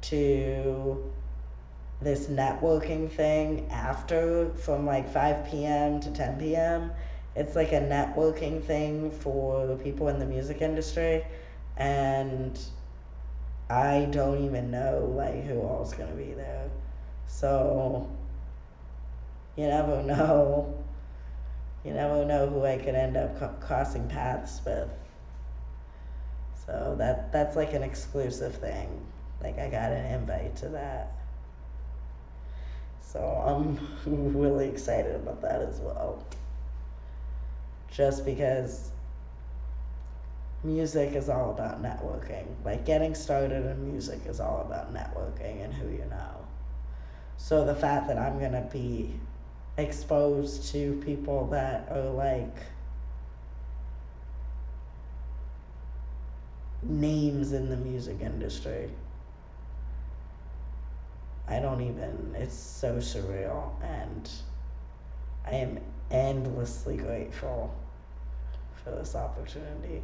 to this networking thing after from like 5 p.m. to 10 p.m. It's like a networking thing for the people in the music industry, and I don't even know like who all's gonna be there. So you never know. You never know who I could end up crossing paths with. So that's like an exclusive thing. Like I got an invite to that. So I'm really excited about that as well. Just because music is all about networking. Like getting started in music is all about networking and who you know. So the fact that I'm gonna be exposed to people that are like names in the music industry, I don't even, it's so surreal, and I am endlessly grateful for this opportunity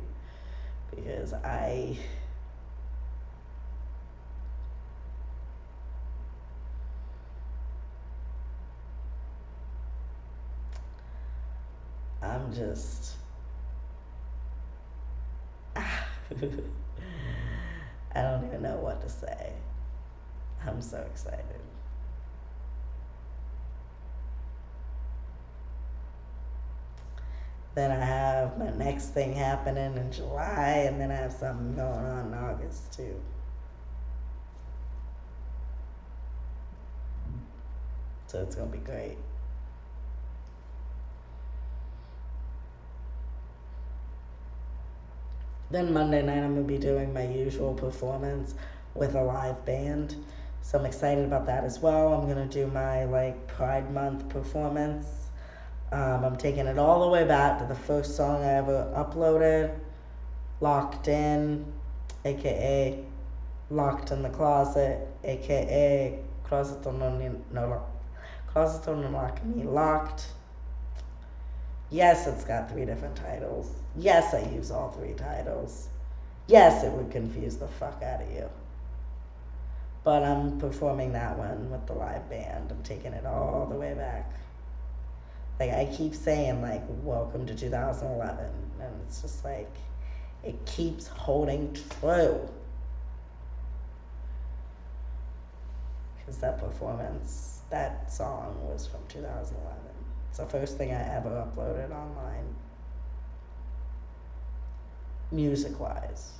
because I'm just I don't even know what to say. I'm so excited. Then I have my next thing happening in July, and then I have something going on in August too. So it's gonna be great. Then Monday night I'm gonna be doing my usual performance with a live band. So I'm excited about that as well. I'm gonna do my like Pride Month performance. I'm taking it all the way back to the first song I ever uploaded, Locked In, aka Locked in the Closet, aka Closet on Lock Me Locked. Yes, it's got 3 different titles. Yes, I use all 3 titles. Yes, it would confuse the fuck out of you. But I'm performing that one with the live band. I'm taking it all the way back. Like I keep saying like welcome to 2011, and it's just like it keeps holding true. Because that performance, that song was from 2011. It's the first thing I ever uploaded online, music-wise.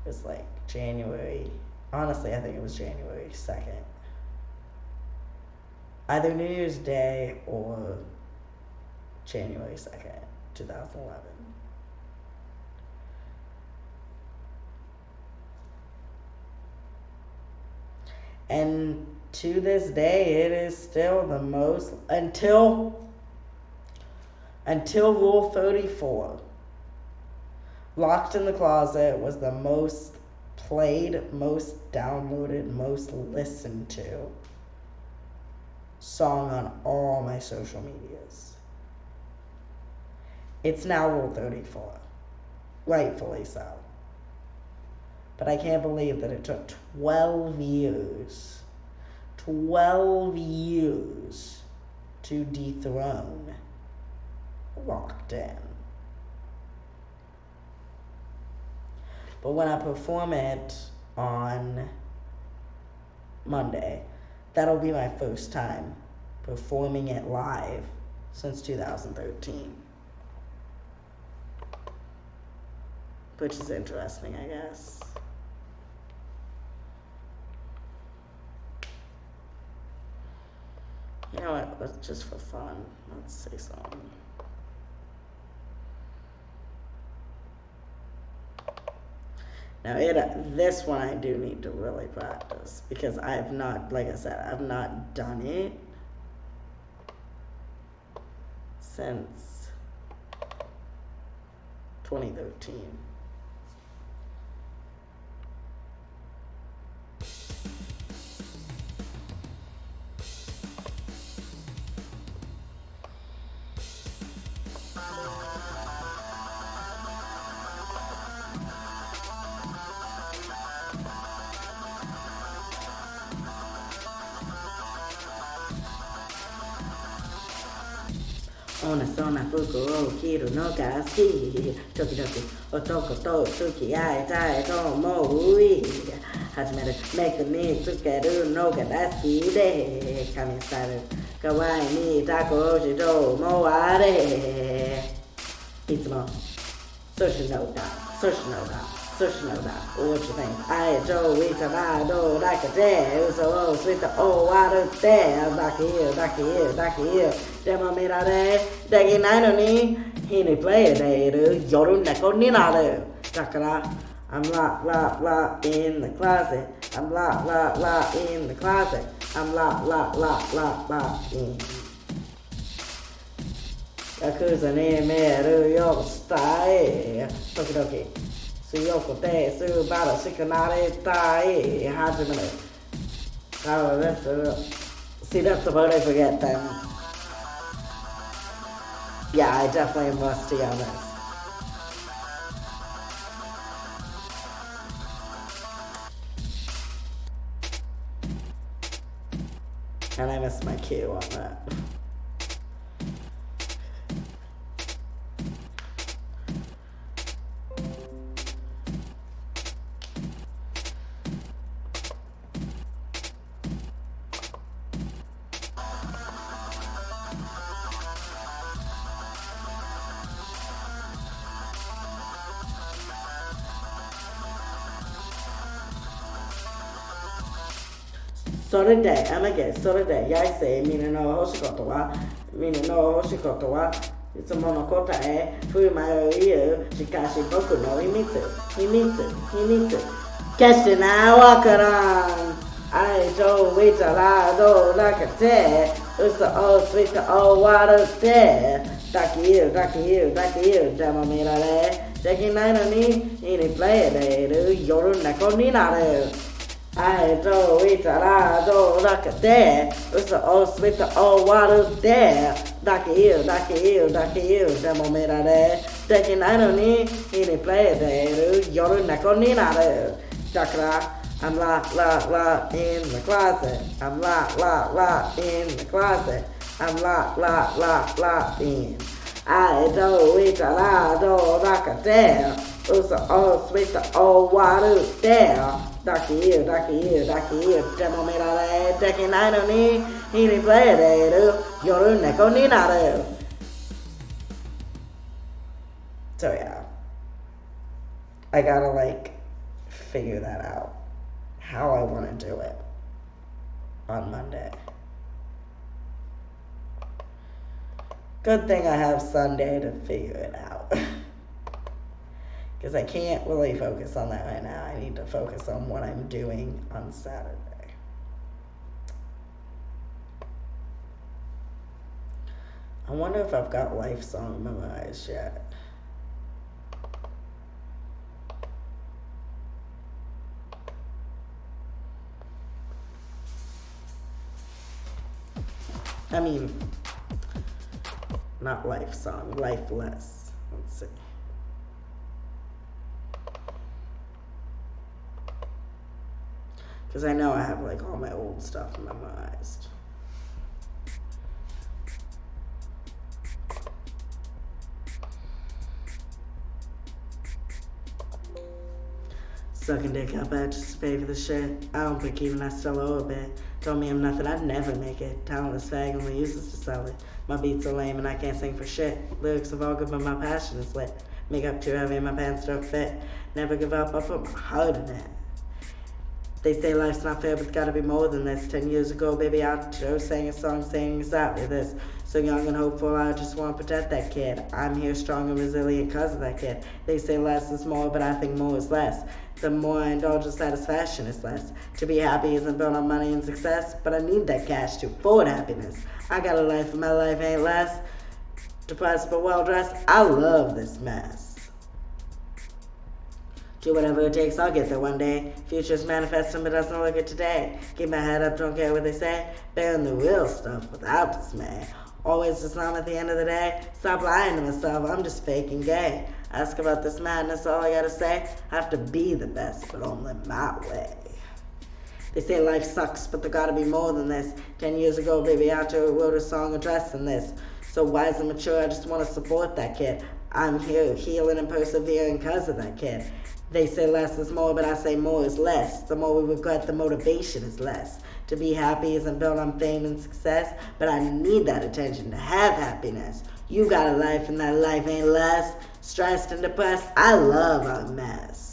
It was like January, honestly I think it was January 2nd. Either New Year's Day or January 2nd, 2011. And to this day, it is still the most, until Rule 34. Locked in the Closet was the most played, most downloaded, most listened to song on all my social medias. It's now Rule 34. Rightfully so. But I can't believe that it took 12 years to dethrone Locked In. But when I perform it on Monday, that'll be my first time performing it live since 2013. Which is interesting, I guess. You know what, let's just for fun, let's say something. Now this one I do need to really practice because I've not, like I said, I've not done it since 2013. Ona sona fuku o kiru no ga ski. Toki toki otoko to tsuki ai tai to mo ui. Hajimeru make ni tsukeru no ga daski de. Kamisaru kawaii ni tako oshi to mo are. Itsumo sushi no da, sushi no da. What you think? I Joe Itamado Dakate, Uso sweet oh water there, Daki, Demo Mirade, Dagi Nanoni, Hini play a day, Yorun Neko Ninado, Dakara, I'm la in the closet, I'm la in the closet, I'm la in. Yakuza ne meru yo stai, Tokidoki. Suyoko te, su bada, shikanare tai, hajimene. Oh, that's the word I forget then. Yeah, I definitely am rusty on this. And I missed my cue on that. Soride, amage, soride, yaise, mine no hoshikoto wa, itsumonokota e, fuimayo iyo, shikashi boku no himitsu. Keshi na wakaran, ai jo wita la do nakate, usa o sweeta o water te, daki demo mirare, deki naino ni, ini play de, yoru neko ni nare. I do it a do like a dare. It's all sweet the all water there. Daki you, demo made a there. Taking I don't need any play there. You're not gonna need a Dakra. I'm la in the closet. I'm la in the closet. I'm la in. I do it a do like a dare. It's all sweet the all water there. Daki you, demo made a taking I don't need any play there. You're not gonna need a. So yeah, I gotta figure that out, how I want to do it on Monday. Good thing I have Sunday to figure it out. Because I can't really focus on that right now. I need to focus on what I'm doing on Saturday. I wonder if I've got Life Song memorized yet. I mean, not Life Song, Lifeless. Let's see. Because I know I have all my old stuff memorized. Sucking dick out bad just to pay for the shit. I don't think even I still owe a bit. Told me I'm nothing, I'd never make it. Talentless fag only uses to sell it. My beats are lame and I can't sing for shit. Lyrics are all good but my passion is lit. Makeup too heavy and my pants don't fit. Never give up, I put my heart in it. They say life's not fair, but it's gotta be more than this. 10 years ago, baby, I sang a song saying exactly this. So young and hopeful, I just want to protect that kid. I'm here strong and resilient because of that kid. They say less is more, but I think more is less. The more I indulge in satisfaction is less. To be happy isn't built on money and success, but I need that cash to afford happiness. I got a life and my life ain't less. Depressed but well dressed, I love this mess. Do whatever it takes, I'll get there one day. Future's manifesting but doesn't look at today. Keep my head up, don't care what they say. Bearing the real stuff without dismay. Always Islam at the end of the day. Stop lying to myself, I'm just fake and gay. Ask about this madness, all I gotta say. I have to be the best, but only my way. They say life sucks, but there gotta be more than this. 10 years ago, baby, Alto wrote a song addressing this. So wise and mature, I just want to support that kid. I'm here healing and persevering because of that kid. They say less is more, but I say more is less. The more we regret, the motivation is less. To be happy isn't built on fame and success, but I need that attention to have happiness. You got a life and that life ain't less. Stressed and depressed, I love a mess.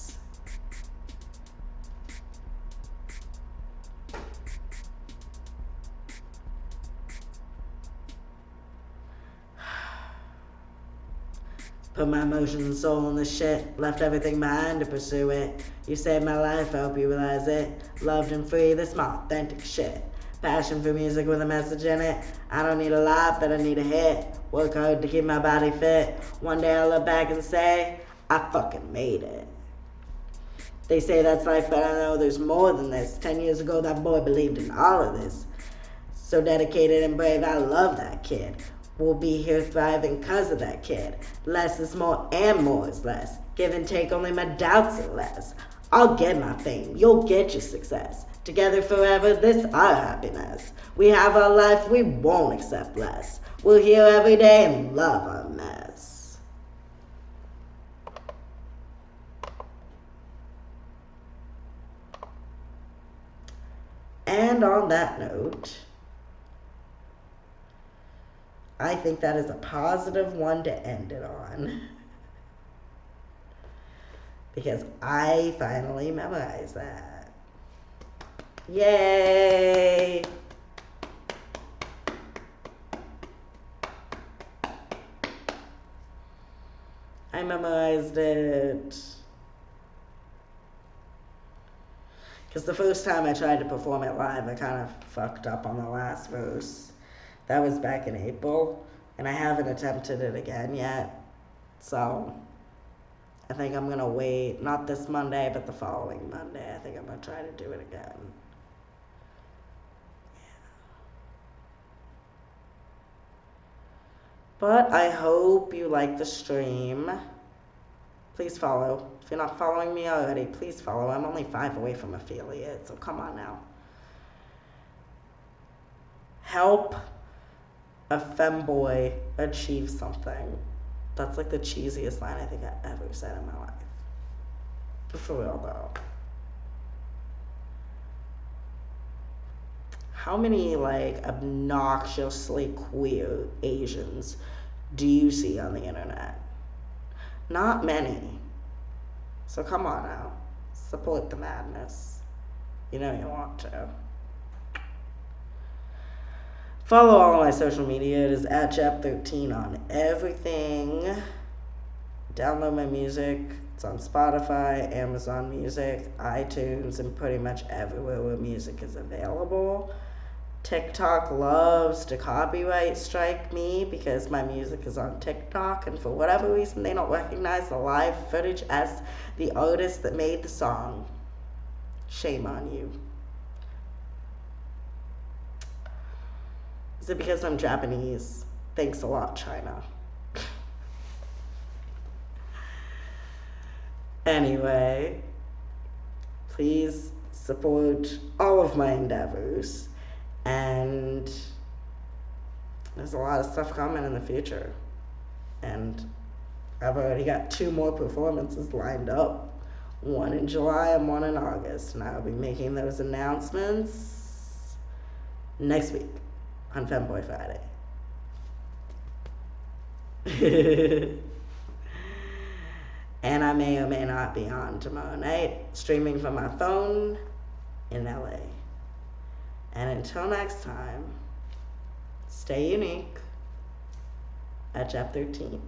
Put my emotions and soul in this shit. Left everything behind to pursue it. You saved my life, I hope you realize it. Loved and free, this my authentic shit. Passion for music with a message in it. I don't need a lot, but I need a hit. Work hard to keep my body fit. One day I'll look back and say, I fucking made it. They say that's life, but I know there's more than this. 10 years ago, that boy believed in all of this. So dedicated and brave, I love that kid. We'll be here thriving because of that kid. Less is more and more is less. Give and take, only my doubts are less. I'll get my fame, you'll get your success. Together forever, this our happiness. We have our life, we won't accept less. We're here every day and love our mess. And on that note, I think that is a positive one to end it on. Because I finally memorized that. Yay! I memorized it. Because the first time I tried to perform it live, I kind of fucked up on the last verse. That was back in April, and I haven't attempted it again yet. So I think I'm going to wait, not this Monday, but the following Monday. I think I'm going to try to do it again. But I hope you like the stream. Please follow. If you're not following me already, please follow. I'm only 5 away from affiliate, so come on now. Help a femboy achieve something. That's like the cheesiest line I think I ever said in my life. But for real though. How many like obnoxiously queer Asians do you see on the internet? Not many. So come on now. Support the madness. You know you want to. Follow all my social media. It is @Chap13 on everything. Download my music. It's on Spotify, Amazon Music, iTunes, and pretty much everywhere where music is available. TikTok loves to copyright strike me because my music is on TikTok, and for whatever reason they don't recognize the live footage as the artist that made the song. Shame on you. Is it because I'm Japanese? Thanks a lot, China. Anyway, please support all of my endeavors. And there's a lot of stuff coming in the future. And I've already got 2 more performances lined up. One in July and one in August. And I'll be making those announcements next week on Femboy Friday. And I may or may not be on tomorrow night, streaming from my phone in LA. And until next time, stay unique @Chap13.